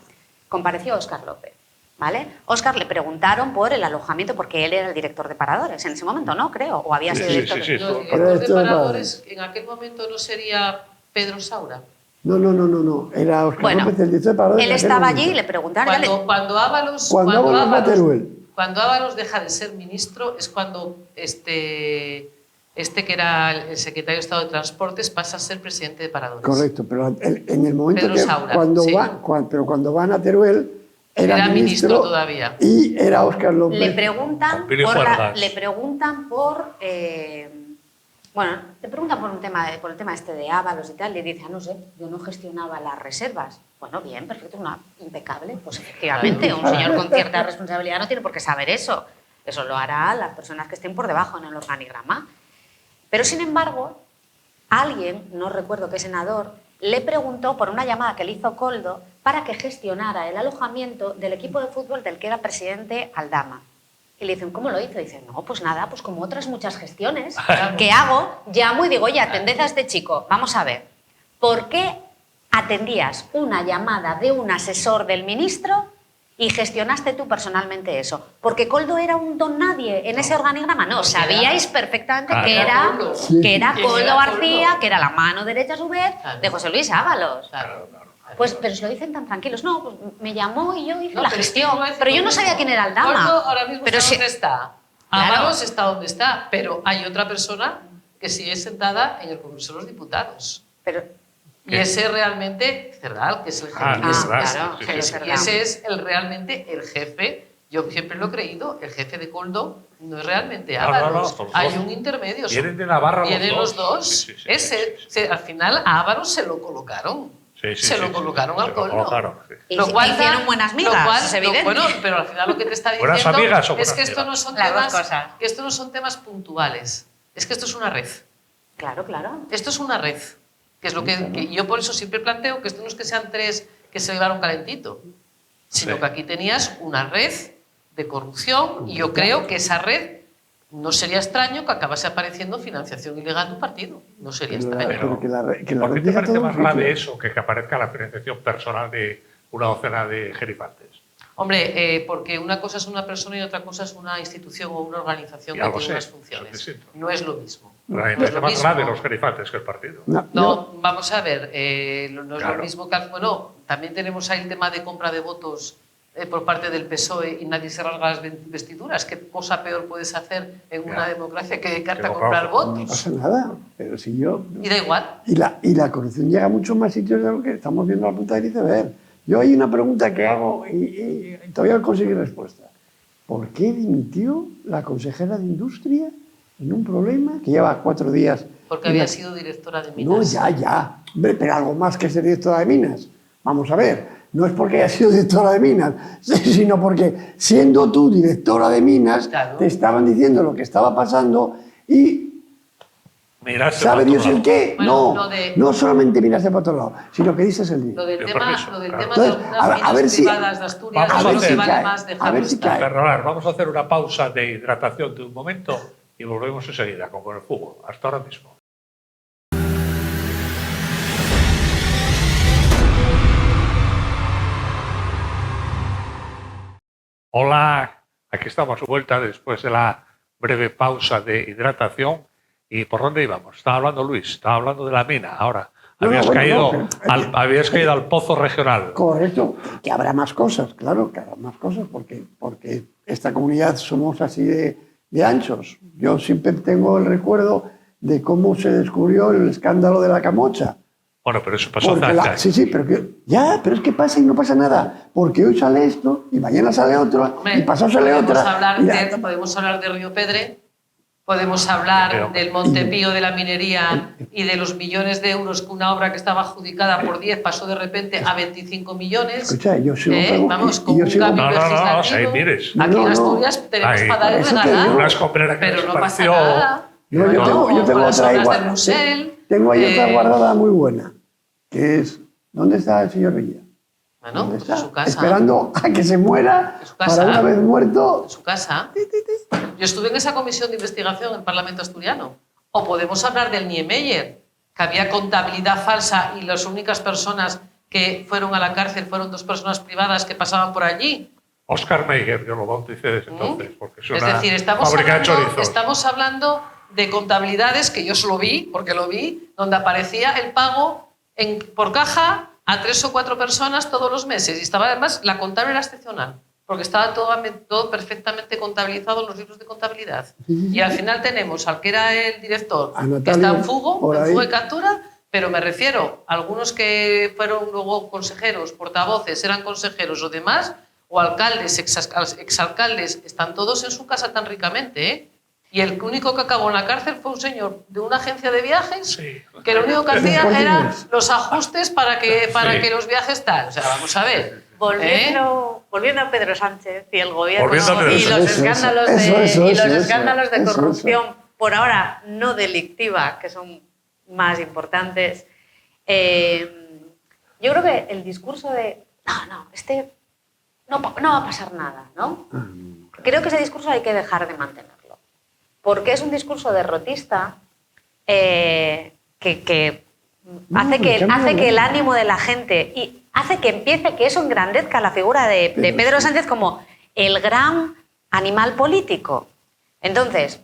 compareció Óscar López. ¿Vale? Óscar le preguntaron por el alojamiento, porque él era el director de paradores en ese momento, ¿no? Creo. O había Sí, sido sí, director sí, sí. No, el Pero director de esto es paradores en aquel momento no sería Pedro Saura. No. Era Óscar Bueno, López, el director de paradores. él en aquel estaba momento. allí y le preguntaron. ya le- Cuando Ábalos va Teruel. cuando Ábalos deja de ser ministro es cuando este que era el secretario de Estado de Transportes pasa a ser presidente de paradores. Correcto, pero en el momento Pedro que Saura, cuando sí. pero cuando van a Teruel era ministro todavía. y era Óscar López. Le preguntan Con Pili por Juergas. le preguntan por por el tema este de Ábalos y tal, le dice, no sé, yo no gestionaba las reservas. Bueno, bien, perfecto, impecable. Pues efectivamente, un señor con cierta responsabilidad no tiene por qué saber eso. Eso lo hará las personas que estén por debajo en el organigrama. Pero sin embargo, alguien, no recuerdo qué senador, le preguntó por una llamada que le hizo Koldo para que gestionara el alojamiento del equipo de fútbol del que era presidente Aldama. Y le dicen, ¿cómo lo hizo? Y dice, no, pues nada, pues como otras muchas gestiones que hago, llamo y digo, oye, atended a este chico. Vamos a ver, ¿por qué atendías una llamada de un asesor del ministro y gestionaste tú personalmente eso? Porque Koldo era un don nadie en ese organigrama. No, sabíais perfectamente que era Koldo García, que era la mano derecha a su vez de José Luis Ábalos. Pues, pero se lo dicen tan tranquilos. No, pues me llamó y yo hice la gestión. Pero yo no sabía quién era el dama. Koldo ahora mismo pero está donde está. Claro. Ábalos está donde está, pero hay otra persona que sigue sentada en el Congreso de los Diputados. Pero, Y ese realmente, Cerdal, que es el jefe. claro, Y ese es realmente el jefe. Yo siempre lo he creído, el jefe de Koldo no es realmente Ábalos. Hay un intermedio. Vienen de Navarra Vienen los dos. Sí. Al final a Ábalos se lo colocaron. Se lo colocaron al Koldo. y hicieron buenas migas, es evidente. Bueno, pero al final lo que te está ¿Buenas diciendo amigas o es buenas que esto no amigas? son Las dos temas, cosas. que esto no son temas puntuales. Es que esto es una red. Claro, claro. Esto es una red. Que es lo que yo por eso siempre planteo que esto no es que sean tres que se llevaron calentito, sino que aquí tenías una red de corrupción y yo creo que esa red no sería extraño que acabase apareciendo financiación ilegal de un partido. No sería extraño. Pero que la ¿Por red qué te diga parece todo más lo que grave quiere. eso que aparezca la financiación personal de una docena de gerifantes? Hombre, porque una cosa es una persona y otra cosa es una institución o una organización Ya que lo tiene sé, unas eso es funciones. distinto. No es lo mismo. La No es lo más mismo. grave los gerifantes que el partido. No, No, vamos a ver, no es Claro. lo mismo que... Bueno, también tenemos ahí el tema de compra de votos por parte del PSOE y nadie se rasga las vestiduras. ¿Qué cosa peor puedes hacer en una democracia que dedicarte a Pero, comprar claro, no votos? pasa nada. Pero si yo... Y da igual. Y la corrupción llega a muchos más sitios de lo que estamos viendo a la punta del iceberg. Yo hay una pregunta que hago y todavía no conseguí respuesta. ¿Por qué dimitió la consejera de Industria en un problema que lleva 4 días? Porque en había la- sido directora de No, Minas. ya. Hombre, pero algo más que ser directora de Minas. Vamos a ver, no es porque haya sido directora de Minas, sino porque siendo tú directora de Minas, Claro. te estaban diciendo lo que estaba pasando y Miraste ¿sabe para Dios otro el lado. qué? Bueno, No, lo de- no solamente miraste para otro lado, sino que dices el Lo día. del Yo tema, permiso, lo del claro. tema de Entonces, algunas a minas ver si- privadas de Asturias, a ver no si se vale cae, más a dejarlo ver si estar. cae. Ferrolar, vamos a hacer una pausa de hidratación de un momento y volvemos enseguida con el fútbol. Hasta ahora mismo. Hola, aquí estamos de vuelta después de la breve pausa de hidratación. ¿Y por dónde íbamos? Estaba hablando Luis, estaba hablando de la mina. Ahora, No, habías, bueno, caído, no, pero- habías caído al pozo regional. Correcto, que habrá más cosas, claro, que habrá más cosas, porque esta comunidad somos así de anchos. Yo siempre tengo el recuerdo de cómo se descubrió el escándalo de la Camocha. Bueno, pero eso pasó hace Porque años. sí, pero es que pasa y no pasa nada. Porque hoy sale esto, y mañana sale otro, Hombre, y pasado sale otra. podemos hablar de Río Pedre, podemos hablar Pero- del Montepío de la minería y de los millones de euros que una obra que estaba adjudicada por 10 pasó de repente a 25 millones. Escucha, yo sigo Vamos, y con yo un sigo- cambio No, legislativo. ahí mires. Aquí No, en no. Asturias tenemos Ahí, para dar y eso te regalar, digo. Una escombrera que pero no pasa desapareció. nada. Yo No, tengo con las otra obras igual. del Musel, Tengo ahí otra eh, guardada muy buena, que es, ¿dónde está el señor Villa? Bueno, ¿Dónde pues en está? su casa. Esperando a que se muera En su casa. para una vez muerto. En su casa. Yo estuve en esa comisión de investigación en el Parlamento asturiano. O podemos hablar del Niemeyer, que había contabilidad falsa y las únicas personas que fueron a la cárcel fueron 2 personas privadas que pasaban por allí. Oscar Meyer, yo lo bauticé desde entonces, porque es Es una decir, fábrica de chorizos. estamos hablando de contabilidades que yo solo vi, porque lo vi, donde aparecía el pago por caja a 3 o 4 personas todos los meses. Y estaba además, la contable era excepcional, porque estaba todo perfectamente contabilizado en los libros de contabilidad. Y al final tenemos al que era el director, A que Natalia, está en fuga por ahí. y captura, pero me refiero a algunos que fueron luego consejeros, portavoces, eran consejeros o demás, o alcaldes, exalcaldes, están todos en su casa tan ricamente, ¿eh? Y el único que acabó en la cárcel fue un señor de una agencia de viajes Sí. que lo único que Los hacía Cortes era Inglés. los ajustes para que Sí. los viajes tal. O sea, vamos a ver. Volviendo a Pedro Sánchez y el gobierno Volviendo a Pedro y los Sánchez. escándalos de Eso. corrupción, por ahora no delictiva, que son más importantes. Yo creo que el discurso de no va a pasar nada, ¿no? Creo que ese discurso hay que dejar de mantenerlo, porque es un discurso derrotista que hace que el ánimo de la gente y hace que empiece, que eso engrandezca la figura de Pedro Sánchez como el gran animal político. Entonces,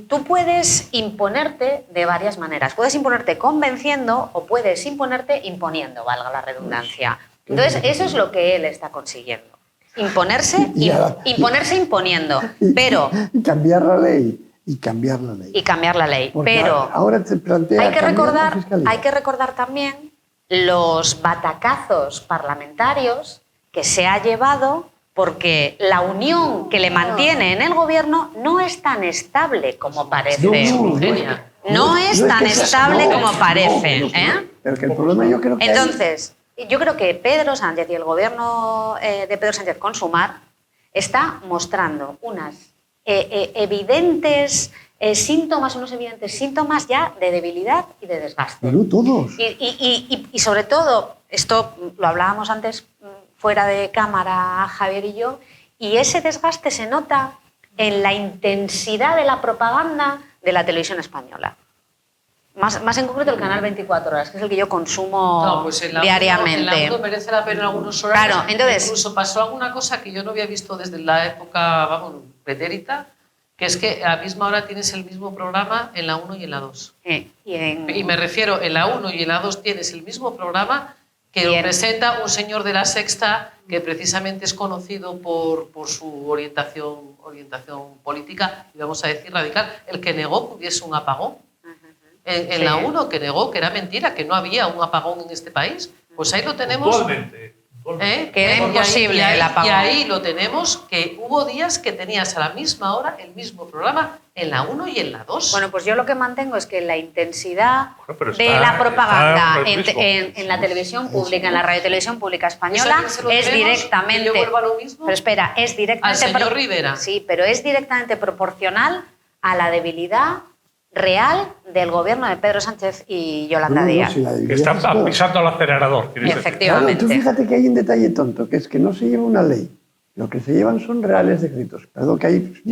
tú puedes imponerte de varias maneras. Puedes imponerte convenciendo o puedes imponerte imponiendo, valga la redundancia. Entonces, eso es lo que él está consiguiendo. Imponerse imponiendo. Pero... Y cambiar la ley. Y cambiar la ley. Porque pero ahora te plantea hay que recordar también los batacazos parlamentarios que se ha llevado porque la unión que le mantiene en el gobierno no es tan estable como parece. No es tan estable como parece. Pero que el problema yo creo que... Entonces, yo creo que Pedro Sánchez y el gobierno de Pedro Sánchez con Sumar está mostrando unos evidentes síntomas ya de debilidad y de desgaste. Pero todos. Y sobre todo, esto lo hablábamos antes fuera de cámara Javier y yo, y ese desgaste se nota en la intensidad de la propaganda de la televisión española. Más en concreto el canal 24 horas, que es el que yo consumo diariamente. En la 1 merece la pena en algunos horarios. Claro, entonces, incluso pasó alguna cosa que yo no había visto desde la época pretérita, que es que a la misma hora tienes el mismo programa en la 1 y en la 2. Y me refiero, en la 1 y en la 2 tienes el mismo programa que lo presenta un señor de La Sexta que precisamente es conocido por su orientación política, y vamos a decir radical, el que negó que hubiese un apagón. En la 1, que negó que era mentira, que no había un apagón en este país. Pues ahí lo tenemos. Puntualmente. Que era imposible el apagón. Y ahí lo tenemos, que hubo días que tenías a la misma hora el mismo programa en la 1 y en la 2. Bueno, pues yo lo que mantengo es que la intensidad de la propaganda en la televisión pública, en la radiotelevisión pública española, es directamente... Yo vuelvo a lo mismo. Pero espera, es directamente... Al señor Rivera. Sí, pero es directamente proporcional a la debilidad real del gobierno de Pedro Sánchez y Yolanda Díaz. Que están pisando el acelerador. Efectivamente. Claro, tú fíjate que hay un detalle tonto, que es que no se lleva una ley. Lo que se llevan son reales decretos. Perdón que ahí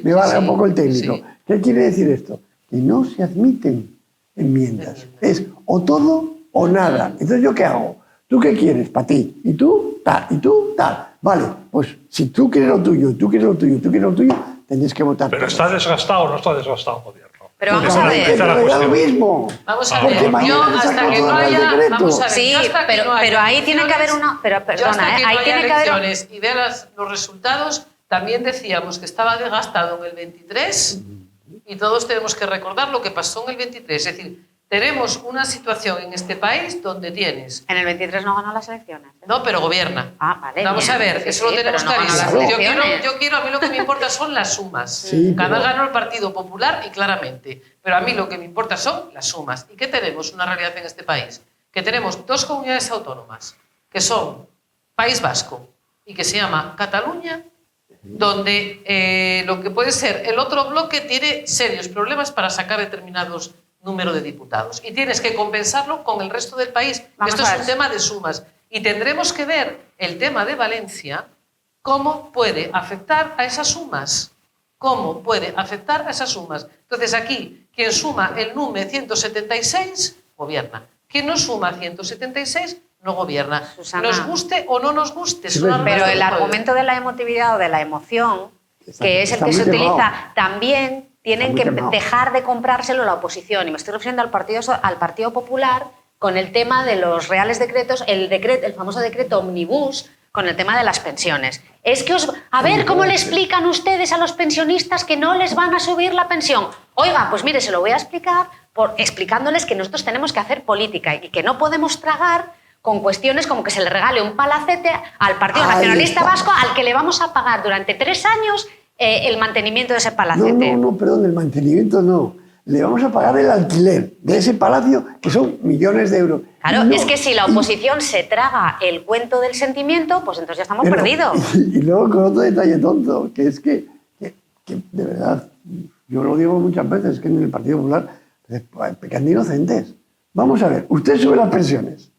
me valga un poco el técnico. ¿Qué quiere decir esto? Que no se admiten enmiendas. Es o todo o nada. Entonces, ¿yo qué hago? ¿Tú qué quieres para ti? Y tú, tal. Y tú, tal. Vale, pues si tú quieres lo tuyo, tú quieres lo tuyo, tú quieres lo tuyo, tendréis que votar. Pero ¿está desgastado o no está desgastado el gobierno? Pero vamos a ver. Lo mismo. Vamos a ver. Yo hasta que no haya... Vamos a ver. Sí, pero ahí tiene que haber una... Pero perdona, ahí tiene que haber... elecciones y vea los resultados, también decíamos que estaba desgastado en el 23 y todos tenemos que recordar lo que pasó en el 23. Es decir, tenemos una situación en este país donde tienes... En el 23 no ganó las elecciones. No, pero gobierna. Ah, vale. Vamos a ver, eso lo tenemos clarísimo. Yo quiero, a mí lo que me importa son las sumas. Sí, Cada ganó el Partido Popular y claramente. Pero a mí lo que me importa son las sumas. ¿Y qué tenemos? Una realidad en este país. Que tenemos dos comunidades autónomas, que son País Vasco y que se llama Cataluña, donde lo que puede ser el otro bloque tiene serios problemas para sacar determinados número de diputados. Y tienes que compensarlo con el resto del país. Esto es un tema de sumas. Y tendremos que ver el tema de Valencia, cómo puede afectar a esas sumas. ¿Cómo puede afectar a esas sumas? Entonces aquí, quien suma el número 176, gobierna. Quien no suma 176, no gobierna. Susana, nos guste o no nos guste. Pero el argumento de la emotividad o de la emoción, que es el que se utiliza, también tienen que dejar de comprárselo la oposición. Y me estoy refiriendo al Partido Popular con el tema de los reales decretos, el famoso decreto Omnibus, con el tema de las pensiones. Es que a ver cómo le explican ustedes a los pensionistas que no les van a subir la pensión. Oiga, pues mire, se lo voy a explicar explicándoles que nosotros tenemos que hacer política y que no podemos tragar con cuestiones como que se le regale un palacete al Partido Nacionalista Vasco al que le vamos a pagar durante 3 años el mantenimiento de ese palacete. No, perdón, el mantenimiento no. Le vamos a pagar el alquiler de ese palacio, que son millones de euros. Claro, es que si la oposición se traga el cuento del sentimiento, pues entonces ya estamos perdidos. Y luego con otro detalle tonto, que es que de verdad, yo lo digo muchas veces, que en el Partido Popular pecan de inocentes. Vamos a ver, usted sube las pensiones,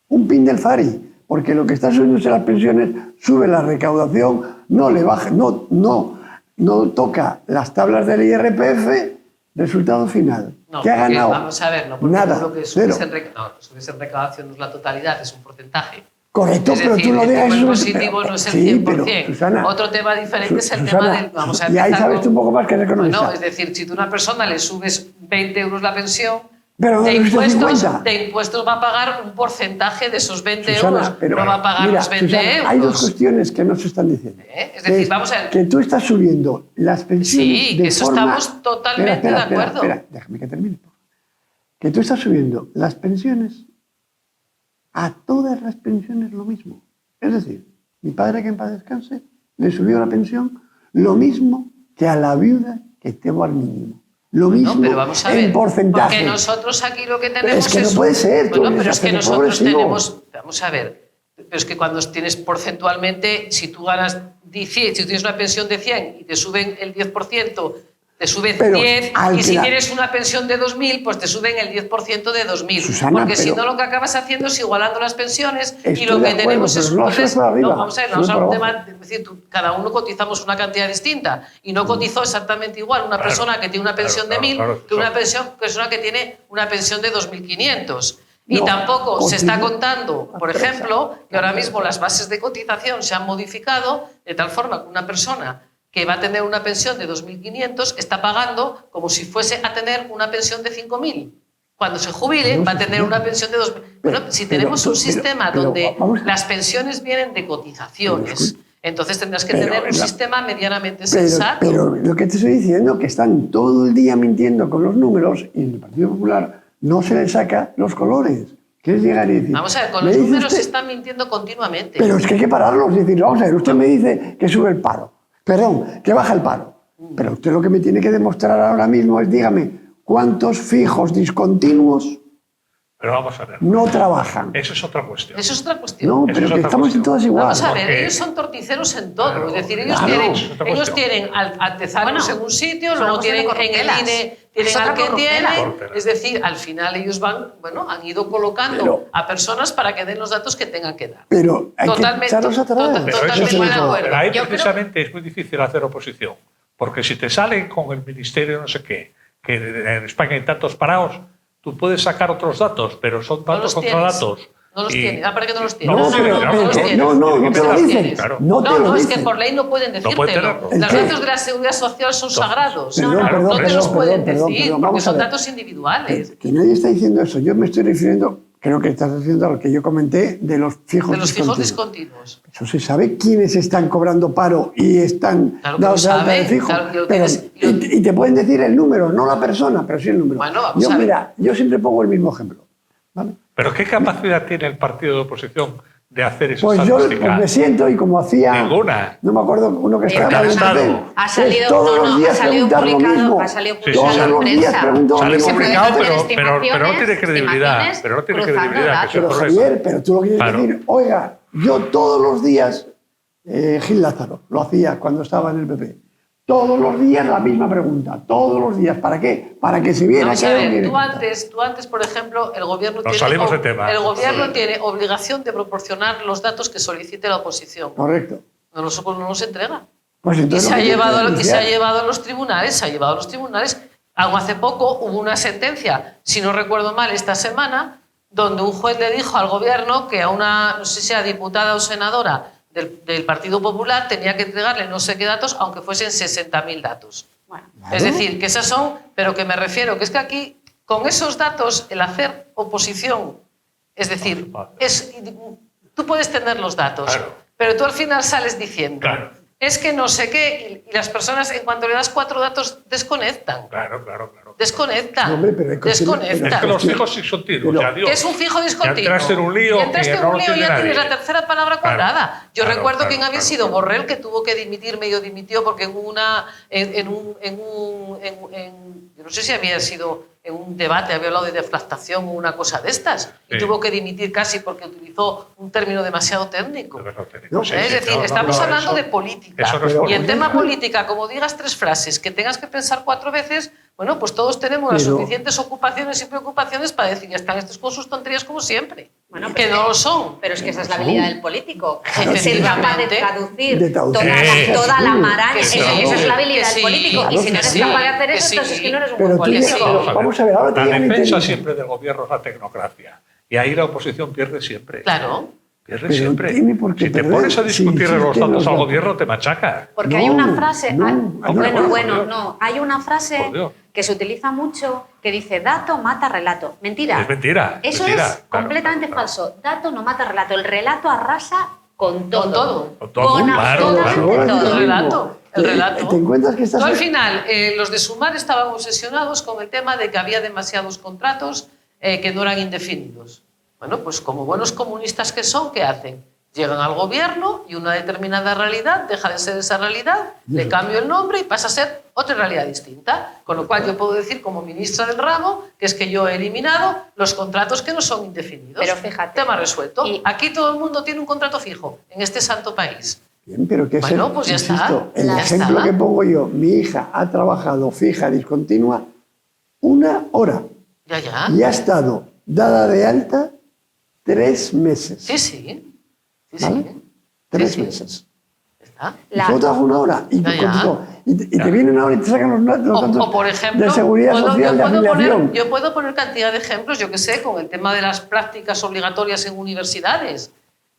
un pin del Fari, porque lo que está subiendo las pensiones sube la recaudación, no le baja, no toca las tablas del IRPF Resultado final. No, ¿Qué ha porque, ganado? vamos a ver, no, porque Nada. lo que Cero. subes en recaudación no es la totalidad, es un porcentaje. Correcto, Es pero decir, tú no el digas tipo eso. positivo no es el Sí, 100%. pero, Susana, Otro tema diferente es el Susana, tema del... Vamos a y ahí empezar sabes con- tú un poco más que eres economista. Bueno, es decir, si tú a una persona le subes 20 euros la pensión, Pero no de, le subiste impuestos, 50. de impuestos va a pagar un porcentaje de esos 20 Susana, euros, pero, no va a pagar mira, los 20 Susana, euros. hay dos cuestiones que no se están diciendo. Es decir, vamos a ver. Que tú estás subiendo las pensiones Sí, de que eso forma... estamos totalmente de acuerdo. Espera, déjame que termine. Que tú estás subiendo las pensiones a todas las pensiones lo mismo. Es decir, mi padre, que en paz descanse, le subió la pensión lo mismo que a la viuda que tengo al mínimo. Lo mismo Pero vamos a ver, en porcentaje. porque nosotros aquí lo que tenemos es que no puede ser. tú Bueno, pero eres es que hasta nosotros progresivo. tenemos... Vamos a ver, pero es que cuando tienes porcentualmente, si tú ganas 10, si tú tienes una pensión de 100 y te suben el 10%, te suben Pero 10, al y que si la- tienes una pensión de 2.000, pues te suben el 10% de 2.000. Susana, Porque si pero- no, lo que acabas haciendo es igualando las pensiones y Estoy lo de que acuerdo, tenemos es... pero no subes para arriba, no, vamos a ver, no subes es un para tema... abajo. Es decir, cada uno cotizamos una cantidad distinta y no cotizó exactamente igual una Claro, persona que tiene una pensión claro, de 1.000 claro, que una claro. persona que tiene una pensión de 2.500. Y No, tampoco se está continúa. contando, por Apresa, ejemplo, que ahora apresa. mismo las bases de cotización se han modificado de tal forma que una persona que va a tener una pensión de 2.500 está pagando como si fuese a tener una pensión de 5.000. Cuando se jubile No, va a sí, tener sí. una pensión de 2.000. Bueno, si tenemos un sistema donde vamos a- las pensiones vienen de cotizaciones, entonces tendrás que Pero tener un la- sistema medianamente sensato. Pero lo que te estoy diciendo es que están todo el día mintiendo con los números y en el Partido Popular no se les saca los colores. ¿Quieres llegar y decir? Vamos a ver, con me los dice números usted- se están mintiendo continuamente. Pero es que hay que pararlos y decir, vamos a ver, usted me dice que sube el paro. Perdón, que baja el paro. Pero usted lo que me tiene que demostrar ahora mismo es, dígame, ¿cuántos fijos discontinuos Pero vamos a ver. no trabajan? Eso es otra cuestión. Eso es otra cuestión. No, Eso pero es que otra estamos cuestión. en todas igual. Vamos a ver, porque- ellos son torticeros en todo. Claro, es decir, ellos claro, tienen, es otra ellos cuestión. tienen artesanos Bueno, en un sitio, es luego una cuestión tienen de en el corruptelas. INE, tienen Es otra al que corruptela. tienen. Corruptela. Es decir, al final ellos van, bueno, han ido colocando Pero- a personas para que den los datos que tengan que dar. Pero hay Totalmente- que echarlos atrás. total- Pero totalmente eso de es- acuerdo. pero ahí Yo creo- precisamente es muy difícil hacer oposición. Porque si te salen con el ministerio no sé qué, que en España hay tantos parados, tú puedes sacar otros datos, pero son No datos los contra tienes. datos. No los Y- tienes. ¿Para qué no los tienes? No, pero- claro, no los claro, tienes. no, no, no te lo los dicen. tienes. Claro. No te lo no, es que dicen. por ley no pueden decírtelo. pueden tenerlo. ¿El Los qué? datos de la seguridad social son sagrados. Perdón, no, perdón, no te los perdón, pueden perdón, decir perdón, porque vamos a son ver. datos individuales. Que nadie está diciendo eso. Yo me estoy refiriendo, creo que estás haciendo a lo que yo comenté de los fijos De los fijos discontinuos. discontinuos. Eso se sabe quiénes están cobrando paro y están Claro que lo dados de alta sabe, de fijo. claro que lo Pero- tienes. y te pueden decir el número, no la persona, pero sí el número. Bueno, vamos yo, a ver. mira, yo siempre pongo el mismo ejemplo. ¿vale? Pero ¿qué capacidad tiene el partido de oposición de hacer esa Pues yo estadística? pues me siento y como hacía... Ninguna. No me acuerdo uno que estaba Porque en ha el estado. papel. Ha Es salido- todos no, los no, días ha salido preguntar lo publicado, mismo. ha salido Sí, Todos sale los en días prensa. pregunto lo Sale mismo. publicado, hacer pero no tiene estimaciones, credibilidad. Pero no tiene cruzando credibilidad, que es el Pero problema. Javier, pero tú lo quieres Claro. decir, oiga, yo todos los días, Gil Lázaro lo hacía cuando estaba en el PP, todos los días la misma pregunta, todos los días, ¿para qué? Para que se viera Vamos que a era un ver, directo. tú antes, por ejemplo, el gobierno Nos salimos de tema. el gobierno tiene obligación de proporcionar los datos que solicite la oposición. Correcto. No los entrega. Pues Y entonces se, lo ha que tienes que llevado, y se ha denunciar. llevado a los tribunales, se ha llevado a los tribunales. Algo hace poco hubo una sentencia, si no recuerdo mal, esta semana, donde un juez le dijo al gobierno que a una, no sé si sea diputada o senadora del Partido Popular tenía que entregarle no sé qué datos, aunque fuesen 60.000 datos. Bueno, Claro. Es decir, que esas son, pero que me refiero, que es que aquí, con esos datos, el hacer oposición, es decir, tú puedes tener los datos, Claro. pero tú al final sales diciendo, Claro. es que no sé qué, y las personas, en cuanto le das 4 datos, desconectan. Claro, claro, claro. Desconectan. No, hombre, pero hay cuestiones- desconectan. Es que los fijos sí son tiros, Pero- ya Dios. Que es un fijo discontinuo. Ya entraste en un lío Y entraste que en no un lo lío, tiene ya tienes nadie. la tercera palabra Claro, cuadrada. Yo claro, recuerdo claro, quién había claro, sido claro. Borrell, que tuvo que dimitir, medio dimitió, porque yo no sé si había sido en un debate, había hablado de deflactación o una cosa de estas, y Sí. tuvo que dimitir casi porque utilizó un término demasiado técnico. No, Sí, Es sí, decir, no, estamos no, hablando eso- de política. eso no es Pero- Y en política. tema política, como digas 3 frases que tengas que pensar 4 veces, Bueno, pues todos tenemos las Pero- suficientes ocupaciones y preocupaciones para decir, ya están estos con sus tonterías como siempre. Bueno, que no lo son. Pero es que esa es la habilidad del político. Efectivamente. Ser capaz de traducir De traducir. toda la maraña. Que sí, Esa es la habilidad que del sí, político. Y si no que eres sí, capaz de hacer que eso, sí. entonces es que no eres un Pero buen tú político. ya- vamos a ver, ahora te La llegan y te defensa dicen- siempre del gobierno es la tecnocracia. Y ahí la oposición pierde siempre. Claro. Pierde Pero siempre. tiene por qué Si te perder, pones a si discutirle los existen datos los al datos. gobierno, te machaca. Porque No, hay una frase, no, hombre, bueno, no. no, hay una frase Por Dios. que se utiliza mucho que dice dato mata relato. Mentira. Es mentira. Eso mentira. es Claro, completamente claro, falso. Dato no mata relato. El relato arrasa con todo. Con todo. Con todo, Con claro, absolutamente claro. todo. El relato. El relato. Te encuentras que estás... Tú, al final, los de Sumar estaban obsesionados con el tema de que había demasiados contratos que no eran indefinidos. Bueno, pues como buenos comunistas que son, ¿qué hacen? Llegan al gobierno y una determinada realidad deja de ser esa realidad, le cambio el nombre y pasa a ser otra realidad distinta. Con lo cual yo puedo decir como ministra del ramo que es que yo he eliminado los contratos que no son indefinidos. Pero fíjate. Tema resuelto. Y- Aquí todo el mundo tiene un contrato fijo en este santo país. Bien, pero que es Bueno, el, pues ya insisto, está, el ya ejemplo está. que pongo yo, mi hija ha trabajado fija, discontinua, 1 hora Ya. y ha estado dada de alta 3 meses. Sí, sí. Sí, ¿Vale? sí. 3 Sí, sí. meses. Ya está. Y solo trabaja 1 hora. Y, Ya, ya. te vienen ahora y te sacan los datos O, por ejemplo, de seguridad social, de afiliación. yo puedo poner cantidad de ejemplos, yo que sé, con el tema de las prácticas obligatorias en universidades,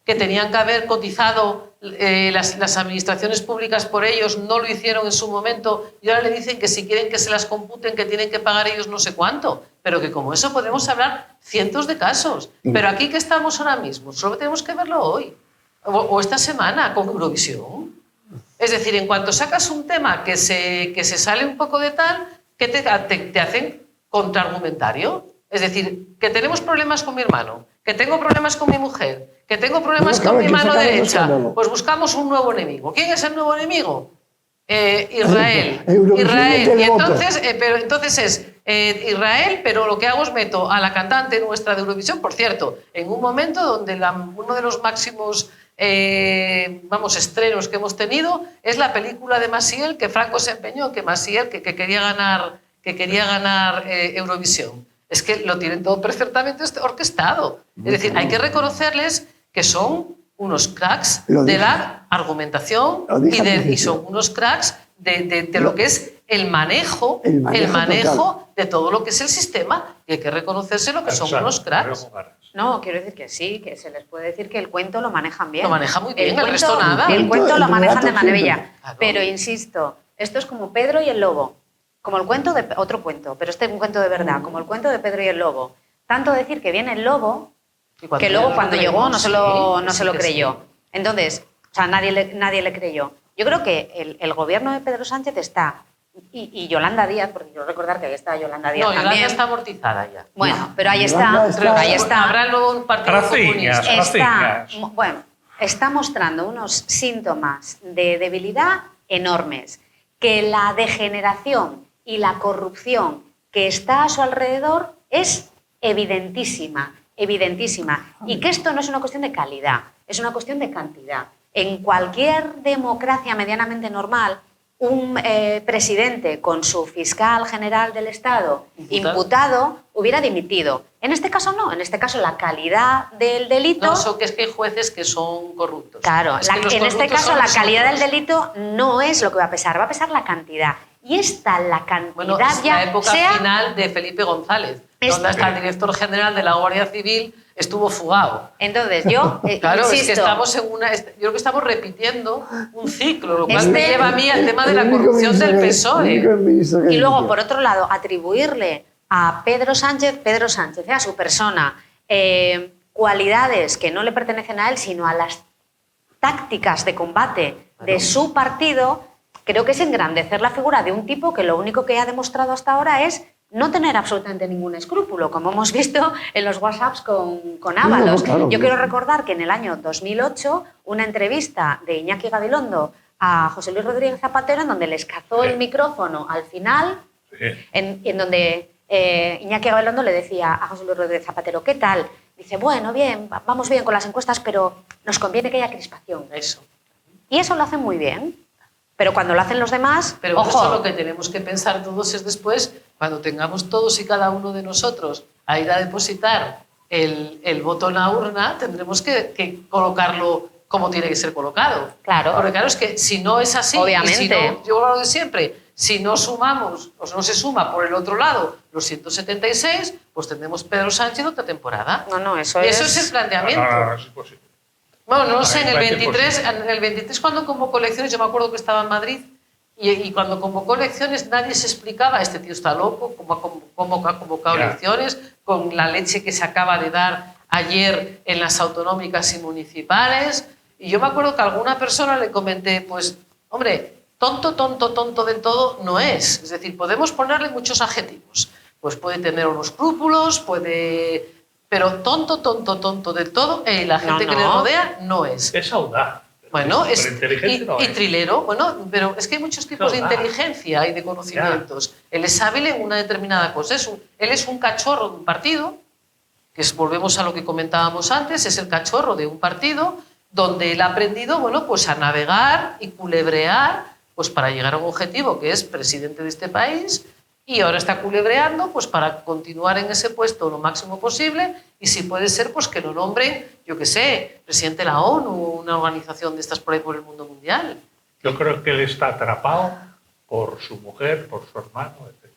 que tenían que haber cotizado las administraciones públicas por ellos, no lo hicieron en su momento, y ahora le dicen que si quieren que se las computen, que tienen que pagar ellos no sé cuánto. Pero que como eso podemos hablar cientos de casos. Pero aquí que estamos ahora mismo, solo tenemos que verlo hoy, o esta semana, con Eurovisión. Es decir, en cuanto sacas un tema que se sale un poco de tal, que te hacen contraargumentario. Es decir, que tenemos problemas con mi hermano, que tengo problemas con mi mujer, que tengo problemas Bueno, claro, con mi hay que mano sacar ese derecha. escándalo. Pues buscamos un nuevo enemigo. ¿Quién es el nuevo enemigo? Israel. Eurovisión Israel. y Y televoto. entonces es Israel, pero lo que hago es meto a la cantante nuestra de Eurovisión, por cierto, en un momento donde uno de los máximos estrenos que hemos tenido es la película de Maciel, que Franco se empeñó, que Maciel que quería ganar Eurovisión. Es que lo tienen todo perfectamente orquestado. Es decir, hay que reconocerles que son unos cracks Lo de dije. la argumentación Lo dije al y principio. son unos cracks de lo que es el manejo total. de todo lo que es el sistema. Y hay que reconocérselo que son Exacto, unos cracks. No, quiero decir que sí, que se les puede decir que el cuento lo manejan bien. Lo maneja muy bien, el resto nada. El cuento lo El manejan relato de maravilla. siempre. Claro. Pero insisto, esto es como Pedro y el lobo. Como el cuento de otro cuento, pero este es un cuento de verdad, como el cuento de Pedro y el lobo. Tanto decir que viene el lobo, Y cuando que luego lo cuando creemos, llegó no se lo que creyó. sí. Entonces, o sea, nadie le creyó. Yo creo que el gobierno de Pedro Sánchez está, y Yolanda Díaz, porque quiero recordar que ahí está Yolanda Díaz No, Yolanda también. está amortizada ya. Bueno, pero ahí Yolanda está, ahí está. Habrá luego un partido Raciñas. comunista. Está, Raciñas. bueno, está mostrando unos síntomas de debilidad enormes, que la degeneración y la corrupción que está a su alrededor es evidentísima, evidentísima, y que esto no es una cuestión de calidad, es una cuestión de cantidad. En cualquier democracia medianamente normal, un presidente con su fiscal general del Estado imputado hubiera dimitido. En este caso no, en este caso la calidad del delito... No, eso que es que hay jueces que son corruptos. Claro, Es que los en este corruptos caso son la calidad del nosotros. delito no es lo que va a pesar la cantidad. Y esta, la cantidad Bueno, es ya la época sea... final de Felipe González, Es- donde hasta el director general de la Guardia Civil estuvo fugado. Entonces, yo Claro, insisto, es que estamos en una... Yo creo que estamos repitiendo un ciclo, lo cual Este- me lleva a mí al tema de El la único corrupción ministro del que- PSOE. el único ministro que y luego, dimitió. por otro lado, atribuirle a Pedro Sánchez, a su persona, cualidades que no le pertenecen a él, sino a las tácticas de combate de su partido, creo que es engrandecer la figura de un tipo que lo único que ha demostrado hasta ahora es no tener absolutamente ningún escrúpulo, como hemos visto en los WhatsApps con Ábalos. No, claro, Yo no. quiero recordar que en el año 2008, una entrevista de Iñaki Gabilondo a José Luis Rodríguez Zapatero, en donde les cazó el micrófono al final, Sí. en donde Iñaki Gabilondo le decía a José Luis Rodríguez Zapatero, ¿qué tal? Dice, bueno, bien, vamos bien con las encuestas, pero nos conviene que haya crispación. Eso. Y eso lo hacen muy bien. Pero cuando lo hacen los demás, Pero ojo, eso lo que tenemos que pensar todos es después cuando tengamos todos y cada uno de nosotros a ir a depositar el voto en la urna, tendremos que colocarlo como tiene que ser colocado. Claro. Porque claro, es que si no es así, Obviamente. y si no, yo lo de siempre, si no sumamos o no se suma por el otro lado los 176, pues tendremos Pedro Sánchez otra temporada. No, eso Y es... eso es el planteamiento. No, es imposible. Bueno, no lo sé, A mí en me el parece 23, en el 23 cuando convocó elecciones, yo me acuerdo que estaba en Madrid, y cuando convocó elecciones nadie se explicaba, este tío está loco, cómo ha convocado Ya. elecciones, con la leche que se acaba de dar ayer en las autonómicas y municipales. Y yo me acuerdo que a alguna persona le comenté, pues, hombre, tonto del todo no es. Es decir, podemos ponerle muchos adjetivos. Pues puede tener unos escrúpulos, puede... Pero tonto del todo, la gente que le rodea no es. Es audaz. Bueno, pero es, inteligente no y es. trilero, bueno, pero es que hay muchos tipos de No, inteligencia y de conocimientos. Él es hábil en una determinada cosa. Él es un cachorro de un partido, que volvemos a lo que comentábamos antes, es el cachorro de un partido donde él ha aprendido, bueno, pues a navegar y culebrear, pues para llegar a un objetivo que es presidente de este país, y ahora está culebreando pues para continuar en ese puesto lo máximo posible, y si puede ser pues que lo nombren, yo qué sé, presidente de la ONU, una organización de estas por ahí por el mundo mundial. Yo creo que él está atrapado por su mujer, por su hermano, etc.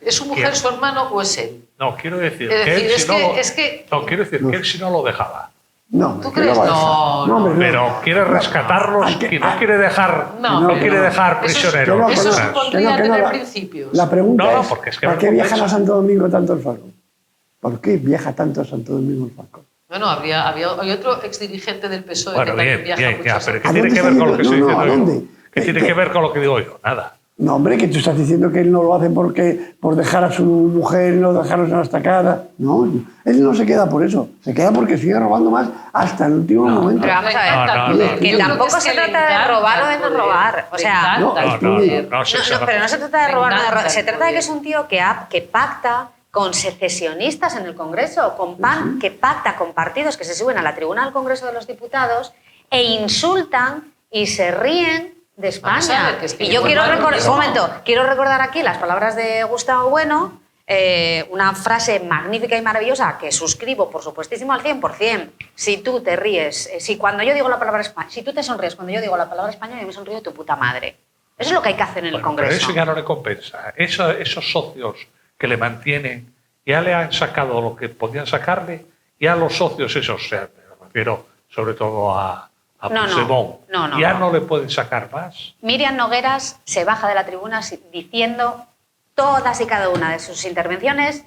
¿Es su mujer, ¿Quién? su hermano o es él? No, quiero decir Es que decir, él es si no que- lo... es que- No, quiero decir que él si no lo dejaba. No, ¿Tú que crees? lo va a dejar. No, hombre, Pero quiere rescatarlos y no quiere dejar, No, no pero quiere no. dejar Eso es- prisioneros. no, Eso no, supondría que no, tener la- principios. La pregunta No, es, porque es que ¿para no qué viajan compensa. a Santo Domingo tanto el Falcon? ¿Por qué viaja tanto a Santo Domingo el Falcon? Bueno, hay otro exdirigente del PSOE Bueno, que también bien, viaja bien, mucho ya, a pero San ¿qué ¿A tiene dónde que está ver con lo que yendo? estoy No, ¿a diciendo yo? dónde? ¿Qué tiene que ver con lo que digo yo? Nada. No, hombre, que tú estás diciendo que él no lo hace por dejar a su mujer, no dejarlos en la estacada. No, él no se queda por eso. Se queda porque sigue robando más hasta el último momento. Pero vamos a ver, No, que Yo creo tampoco es se que le trata de encanta robar o de el no poder. robar. O Le sea, encanta no, el es que- poder. pero no se trata de Me robar, encanta se el trata de que poder. es un tío que pacta con secesionistas en el Congreso, con PAN, que pacta con partidos que se suben a la tribuna del Congreso de los Diputados e insultan y se ríen de Vamos a España. ver, que es que Y yo igual quiero no es lo recordar, un mismo. momento, quiero recordar aquí las palabras de Gustavo Bueno, una frase magnífica y maravillosa que suscribo, por supuestísimo, al 100%. Si tú te ríes, si cuando yo digo la palabra España, si tú te sonríes cuando yo digo la palabra España, yo me sonrío de tu puta madre. Eso es lo que hay que hacer en el Bueno, pero Congreso. eso ya no le compensa. Esos socios que le mantienen ya le han sacado lo que podían sacarle, ya los socios esos, o sea, me refiero sobre todo a No, Puigdemont, no, ya no le pueden sacar más. Miriam Nogueras se baja de la tribuna diciendo todas y cada una de sus intervenciones: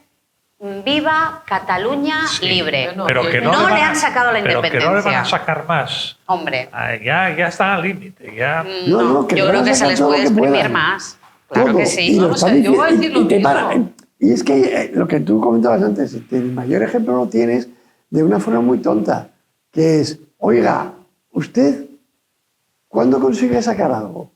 ¡Viva Cataluña Sí, libre! bueno, Pero que no, No van le a- han sacado la pero que no le van a independencia. sacar más. Hombre, Ah, ya están al límite. Ya. No, que yo le creo van a que se sacar les todo puede lo que exprimir puedan. más. Claro Todo. que Y sí. lo Vamos están a ver, yo voy a diciendo, decir lo te mismo. paran. Y es que lo que tú comentabas antes, el mayor ejemplo lo tienes de una forma muy tonta, que es, oiga, usted, ¿cuándo consigue sacar algo?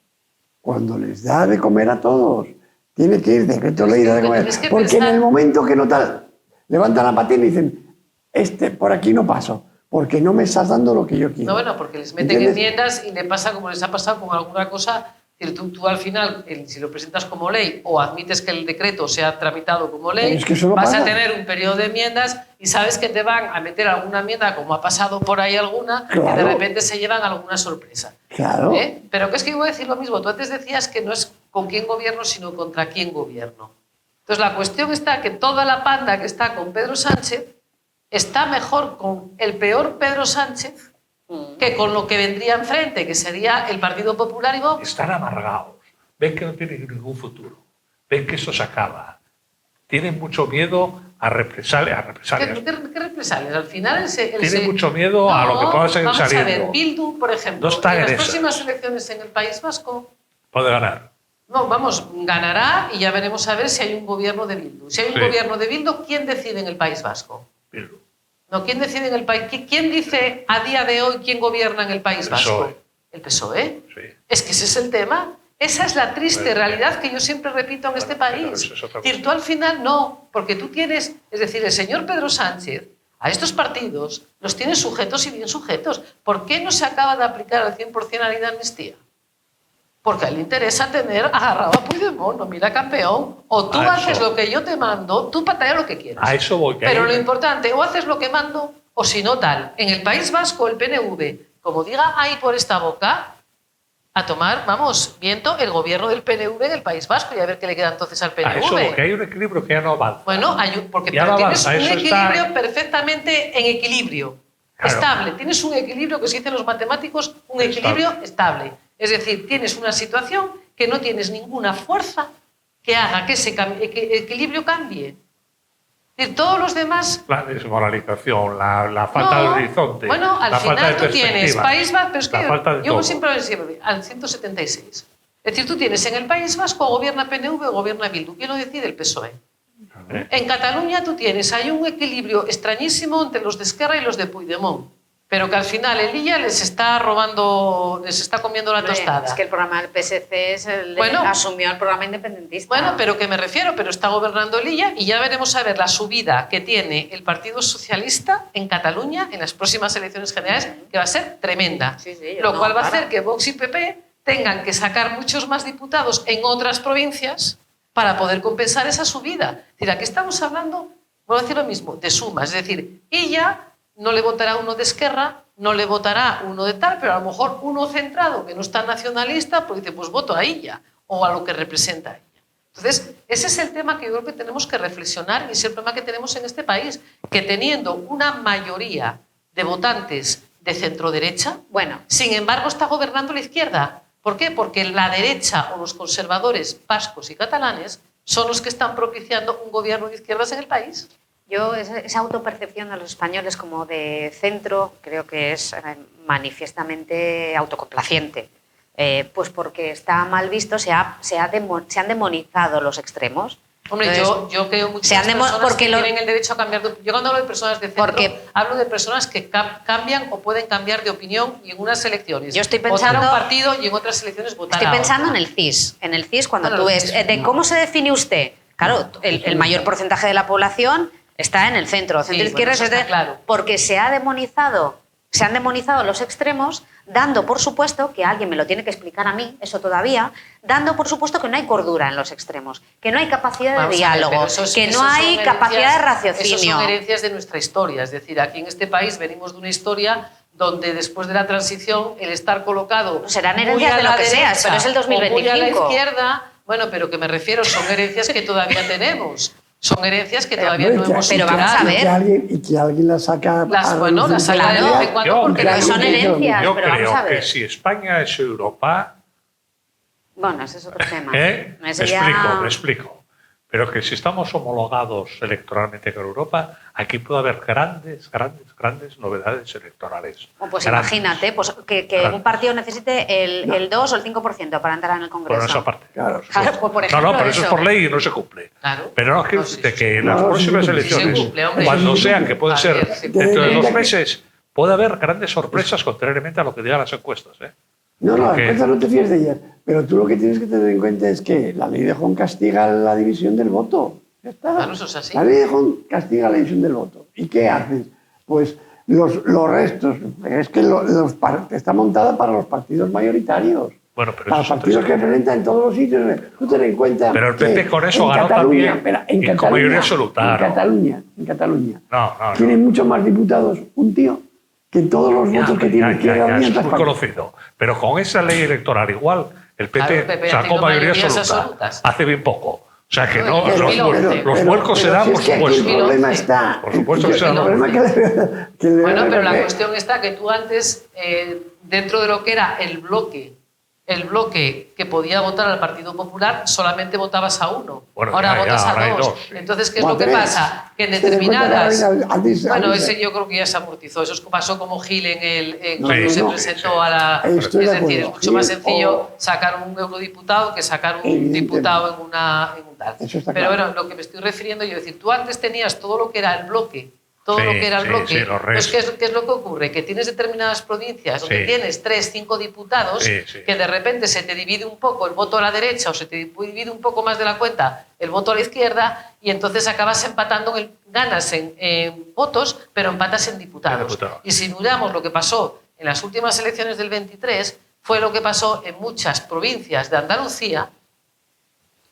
Cuando les da de comer a todos. Tiene que ir decreto ley de comer. tienes que Porque pensar- en el momento que no tal, levantan la patina y dicen, por aquí no paso, porque no me estás dando lo que yo quiero. No, bueno, porque les meten ¿Entiendes? enmiendas y le pasa como les ha pasado con alguna cosa. Es decir, tú al final, si lo presentas como ley o admites que el decreto sea tramitado como ley, Pero es que eso no vas a pasa. tener un periodo de enmiendas y sabes que te van a meter alguna enmienda, como ha pasado por ahí alguna, que de Claro. repente se llevan alguna sorpresa. Claro. Pero que es que iba a decir lo mismo. Tú antes decías que no es con quién gobierno, sino contra quién gobierno. Entonces la cuestión está que toda la panda que está con Pedro Sánchez está mejor con el peor Pedro Sánchez que con lo que vendría enfrente, que sería el Partido Popular y Vox. Están amargados. Ven que no tienen ningún futuro. Ven que esto se acaba. Tienen mucho miedo a represalias. ¿Qué represalias? Al final Tienen mucho miedo a lo que pueda seguir vamos saliendo. a ver, Bildu, por ejemplo, No están en las en esas. próximas elecciones en el País Vasco, Puede ganar. no, vamos, ganará y ya veremos a ver si hay un gobierno de Bildu. Si hay un Sí. gobierno de Bildu, ¿quién decide en el País Vasco? Bildu. No, ¿quién decide en el país? ¿Quién dice a día de hoy quién gobierna en el País El Vasco? PSOE. El PSOE. Sí. Es que ese es el tema. Esa es la triste Bueno, realidad que yo siempre repito en este pero país. eso es otra Es decir, tú al final no, porque tú tienes, es decir, el señor Pedro Sánchez a estos partidos los tiene sujetos y bien sujetos. ¿Por qué no se acaba de aplicar al 100% la ley de amnistía? porque a él le interesa tener agarrado a Puigdemont, no, mira, campeón, o tú haces lo que yo te mando, tú patalla lo que quieras. A eso voy. Pero lo importante, o haces lo que mando, o si no tal. En el País Vasco, el PNV, como diga ahí por esta boca, a tomar, vamos, viento el gobierno del PNV en el País Vasco y a ver qué le queda entonces al PNV. A eso voy, que hay un equilibrio que ya no avanza. Bueno, porque ya no tienes avanza, un equilibrio está... perfectamente en equilibrio, claro. Estable. Tienes un equilibrio, que se dice en los matemáticos, un equilibrio estable. Es decir, tienes una situación que no tienes ninguna fuerza que haga que ese equilibrio cambie. Es decir, todos los demás... La desmoralización, la falta de horizonte. Bueno, al la final falta de tú tienes País Vasco, pero es que yo siempre al 176. Es decir, tú tienes en el País Vasco gobierna PNV o gobierna Bildu. ¿Quién lo decide? El PSOE. En Cataluña tú tienes, hay un equilibrio extrañísimo entre los de Esquerra y los de Puigdemont. Pero que al final el Illa les está robando, les está comiendo la tostada. Es que el programa del PSC asumió el programa independentista. Bueno, pero que me refiero, pero está gobernando el Illa y ya veremos a ver la subida que tiene el Partido Socialista en Cataluña en las próximas elecciones generales, que va a ser tremenda. Lo cual va a hacer que Vox y PP tengan que sacar muchos más diputados en otras provincias para poder compensar esa subida. Es decir, aquí estamos hablando, voy a decir lo mismo, de sumas. Es decir, Illa no le votará uno de Esquerra, no le votará uno de tal, pero a lo mejor uno centrado que no está nacionalista, pues dice, pues voto a ella o a lo que representa a ella. Entonces, ese es el tema que yo creo que tenemos que reflexionar y es el problema que tenemos en este país, que teniendo una mayoría de votantes de centro-derecha, sin embargo está gobernando la izquierda. ¿Por qué? Porque la derecha o los conservadores vascos y catalanes son los que están propiciando un gobierno de izquierdas en el país. Yo, esa autopercepción de los españoles como de centro, creo que es manifiestamente autocomplaciente. Pues porque está mal visto, se han demonizado los extremos. Hombre, entonces, yo creo muchas personas que tienen el derecho a cambiar de opinión. Yo cuando hablo de personas de centro, hablo de personas que cambian o pueden cambiar de opinión y en unas elecciones. Yo estoy pensando, votar a un partido y en otras elecciones votar Estoy a pensando otro. en el CIS. En el CIS, cuando tú ves ¿cómo se define usted? Claro, el mayor porcentaje de la población está en el centro izquierda, claro. Porque se han demonizado los extremos, dando por supuesto, que alguien me lo tiene que explicar a mí, eso todavía, dando por supuesto que no hay cordura en los extremos, que no hay capacidad de diálogo, que no hay capacidad de raciocinio. Eso son herencias de nuestra historia, es decir, aquí en este país venimos de una historia donde después de la transición el estar colocado serán herencias de lo que sea, pero es el 2025. Muy a la izquierda, bueno, pero que me refiero, son herencias que todavía tenemos. Son herencias que todavía no hemos superado. Pero vamos a ver. Y que alguien las saca... las saca de vez en cuando porque son herencias. Yo pero creo vamos a ver. que si España es Europa... Bueno, ese es otro tema. Me explico. Pero que si estamos homologados electoralmente con Europa, aquí puede haber grandes novedades electorales. Pues grandes. Imagínate que un partido necesite el 2 o el 5% para entrar en el Congreso. Por esa parte. Claro. Pues por ejemplo, pero eso es por ley y no se cumple. Claro. Pero no quiero decirte que en las próximas elecciones, cumple, cuando sean, que pueden ser dentro de 2 que- meses, puede haber grandes sorpresas contrariamente a lo que digan las encuestas. No, las Porque- encuestas no te fíes de ellas. Pero tú lo que tienes que tener en cuenta es que la ley de Hong castiga la división del voto. Ya está. Claro, eso es así. La ley de Hong castiga la división del voto. ¿Y qué haces? Pues los restos. Es que está montada para los partidos mayoritarios. Bueno, pero Para eso es partidos que representan en todos los sitios. Tú ten en cuenta. Pero el PP que con eso en ganó Cataluña, también, espera, y con mayoría absoluta, En Cataluña. No. Tiene mucho más diputados un tío que todos los votos que tiene Izquierda Unida en es todas muy partes. conocido. Pero con esa ley electoral igual, el PP, Claro, el PP ha sacó tenido mayoría mayorías absoluta absolutas. hace bien poco. O sea que no, Pero- los vuelcos se dan, si por es que aquí supuesto. El problema está. Por supuesto que se dan. El problema que le Bueno, pero la que- cuestión está que tú antes, dentro de lo que era el bloque que podía votar al Partido Popular, solamente votabas a uno. Bueno, ahora ya, votas ahora hay a dos. dos, sí. Entonces, ¿qué es Bueno, lo que tres. pasa? Que en Ten en cuenta que determinadas... antes- Bueno, ese yo creo que ya se amortizó. Eso pasó como Gil cuando Sí, se no, presentó a la... Estoy Es de decir, es acuerdo. mucho más Gil sencillo o- sacar un eurodiputado que sacar un Evidentemente. diputado en un tal. Eso está Pero claro. bueno, lo que me estoy refiriendo yo, es decir, tú antes tenías todo lo que era el bloque, todo Sí, lo que era el sí, bloque. sí, los Pues, restos. ¿qué es lo que ocurre? Que tienes determinadas provincias donde Sí. tienes 3, 5 diputados, Sí, sí. que de repente se te divide un poco el voto a la derecha o se te divide un poco más de la cuenta el voto a la izquierda y entonces acabas empatando, ganas en votos, pero empatas en diputados. En diputados. Y si miramos lo que pasó en las últimas elecciones del 23, fue lo que pasó en muchas provincias de Andalucía,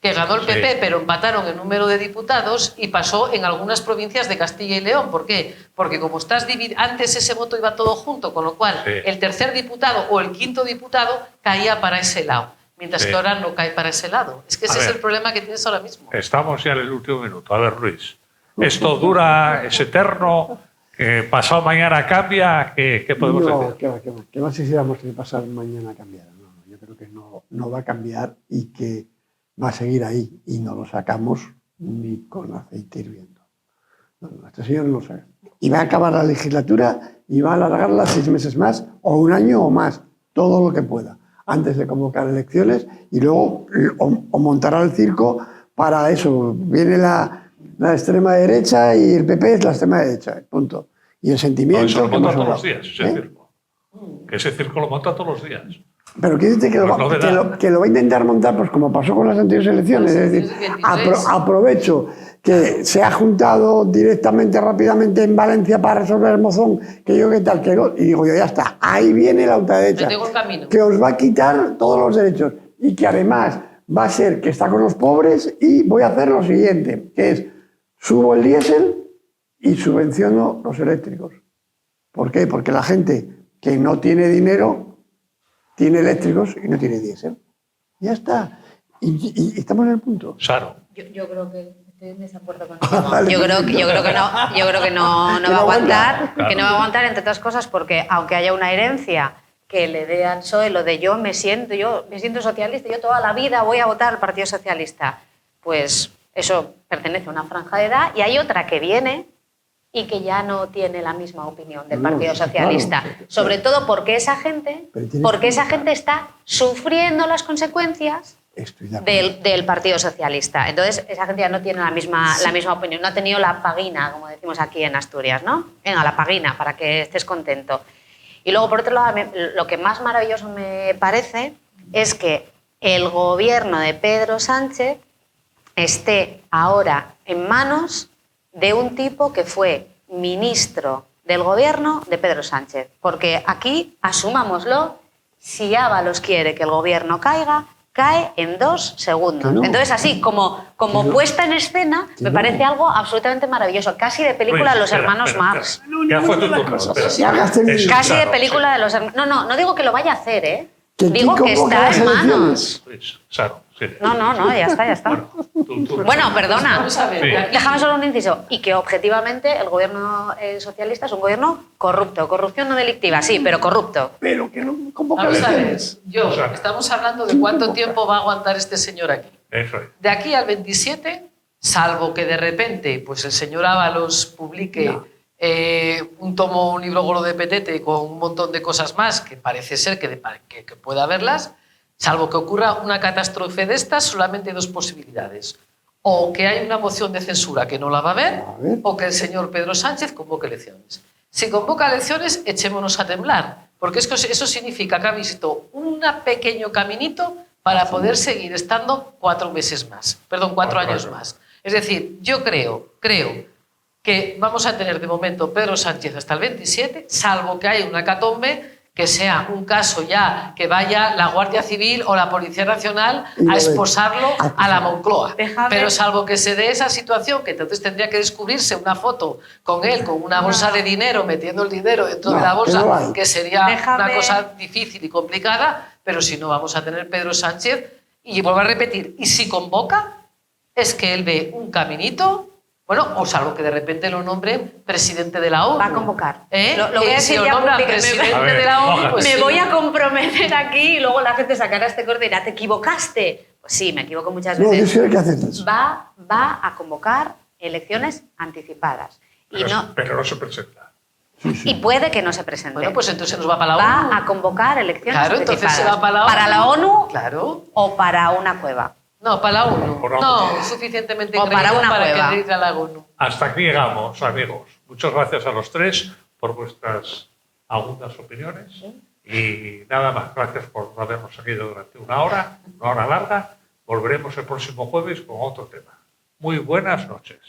que ganó el PP, Sí. pero empataron el número de diputados, y pasó en algunas provincias de Castilla y León. ¿Por qué? Porque como estás antes ese voto iba todo junto, con lo cual Sí. el tercer diputado o el quinto diputado caía para ese lado, mientras Sí. que ahora no cae para ese lado. Es que ese A es ver. el problema que tienes ahora mismo. Estamos ya en el último minuto. A ver, Luis. ¿Esto dura, es eterno? ¿Pasado mañana cambia? ¿Qué podemos No, decir? que va, que va. Que más quisiéramos que pasar mañana cambiara. No, yo creo que no va a cambiar y que va a seguir ahí y no lo sacamos ni con aceite hirviendo. No, este señor no lo saca. Y va a acabar la legislatura y va a alargarla 6 meses más o 1 año o más, todo lo que pueda, antes de convocar elecciones y luego o montará el circo para eso. Viene la extrema derecha y el PP es la extrema derecha, punto. Y el No, sentimiento... eso lo que monta hemos todos los hablado. días, ese circo. Que ese circo lo monta todos los días. Pero quiere decir que Pues novedad. que lo va a intentar montar, pues como pasó con las anteriores elecciones. Las Es decir, anteriores 23. aprovecho que se ha juntado directamente, rápidamente en Valencia para resolver el mozón, que yo qué tal, y digo yo, ya está, ahí viene la ultraderecha, Te tengo el camino. que os va a quitar todos los derechos y que además va a ser que está con los pobres y voy a hacer lo siguiente, que es subo el diésel y subvenciono los eléctricos. ¿Por qué? Porque la gente que no tiene dinero tiene eléctricos y no tiene diésel. Ya está. Y estamos en el punto. Saro. Yo creo que estoy en desacuerdo con Vale. yo creo que no Que va no a aguantar, aguanta. que no va a aguantar, entre otras cosas porque aunque haya una herencia que le dé al PSOE lo de yo me siento socialista, yo toda la vida voy a votar al Partido Socialista, pues eso pertenece a una franja de edad y hay otra que viene y que ya no tiene la misma opinión del No, Partido sí, Socialista, claro. sobre todo porque esa gente está sufriendo las consecuencias Estoy de acuerdo. del Partido Socialista. Entonces, esa gente ya no tiene la misma opinión, no ha tenido la paguina, como decimos aquí en Asturias, ¿no? Venga, la paguina, para que estés contento. Y luego, por otro lado, lo que más maravilloso me parece es que el gobierno de Pedro Sánchez esté ahora en manos de un tipo que fue ministro del gobierno de Pedro Sánchez. Porque aquí, asumámoslo, si Ábalos quiere que el gobierno caiga, cae en 2 segundos. Que no. Entonces, así como Que no. puesta en escena, Que me no. parece algo absolutamente maravilloso, casi de película de los Espera, hermanos espera, Marx. espera. Ya fue tu turno. espera. Ya gasté mi- Eso, Casi de claro, película de los hermanos... No digo que lo vaya a hacer, ¿eh? Que Digo aquí que convoca está las en elecciones. manos. Luis, Saro, sí. No, ya está. Bueno, tu turno. Bueno, perdona. Vamos a ver, Sí. aquí- Déjame solo un inciso. Y que objetivamente el gobierno socialista es un gobierno corrupto. Corrupción no delictiva, sí, pero corrupto. Pero que no convoca Vamos a ver, elecciones. estamos hablando de cuánto tiempo va a aguantar este señor aquí. Eso es. De aquí al 27, salvo que de repente pues el señor Ábalos publique un libro gordo de petete con un montón de cosas más, que parece ser que pueda haberlas, salvo que ocurra una catástrofe de estas, solamente hay 2 posibilidades. O que hay una moción de censura que no la va a haber, A ver. o que el señor Pedro Sánchez convoque elecciones. Si convoca elecciones, echémonos a temblar, porque eso significa que ha visto un pequeño caminito para poder seguir estando 4 meses más, perdón, 4 años más. Es decir, yo creo que vamos a tener de momento Pedro Sánchez hasta el 27, salvo que haya una hecatombe, que sea un caso ya que vaya la Guardia Civil o la Policía Nacional Y lo a de- esposarlo a la Moncloa. Déjame- Pero salvo que se dé esa situación, que entonces tendría que descubrirse una foto con él, con una bolsa de dinero, metiendo el dinero dentro No, de la que no bolsa, hay. que sería Déjame- una cosa difícil y complicada, pero si no vamos a tener Pedro Sánchez. Y vuelvo a repetir, y si convoca, es que él ve un caminito, bueno, o salvo que de repente lo nombre presidente de la ONU. Va a convocar. ¿Eh? Lo voy a Y decir si lo ya nombra públicamente. presidente A ver, de la ONU, mójate. pues Me sí. voy a comprometer aquí y luego la gente sacará este corte y dirá, ¿te equivocaste? Pues sí, me equivoco muchas No, yo veces. sé qué hacer eso. Va a convocar elecciones anticipadas. Pero no se presenta. Y puede que no se presente. Bueno, pues entonces nos va para la ONU. va a convocar elecciones Claro, entonces anticipadas. se va para la ONU. ¿Para la ONU Claro. o para una cueva? No, para la ONU. Por la No, ONU. suficientemente O para creído una para cueva. que ir a la ONU. Hasta aquí llegamos, amigos. Muchas gracias a los 3 por vuestras agudas opiniones. Y nada más, gracias por habernos seguido durante una hora larga. Volveremos el próximo jueves con otro tema. Muy buenas noches.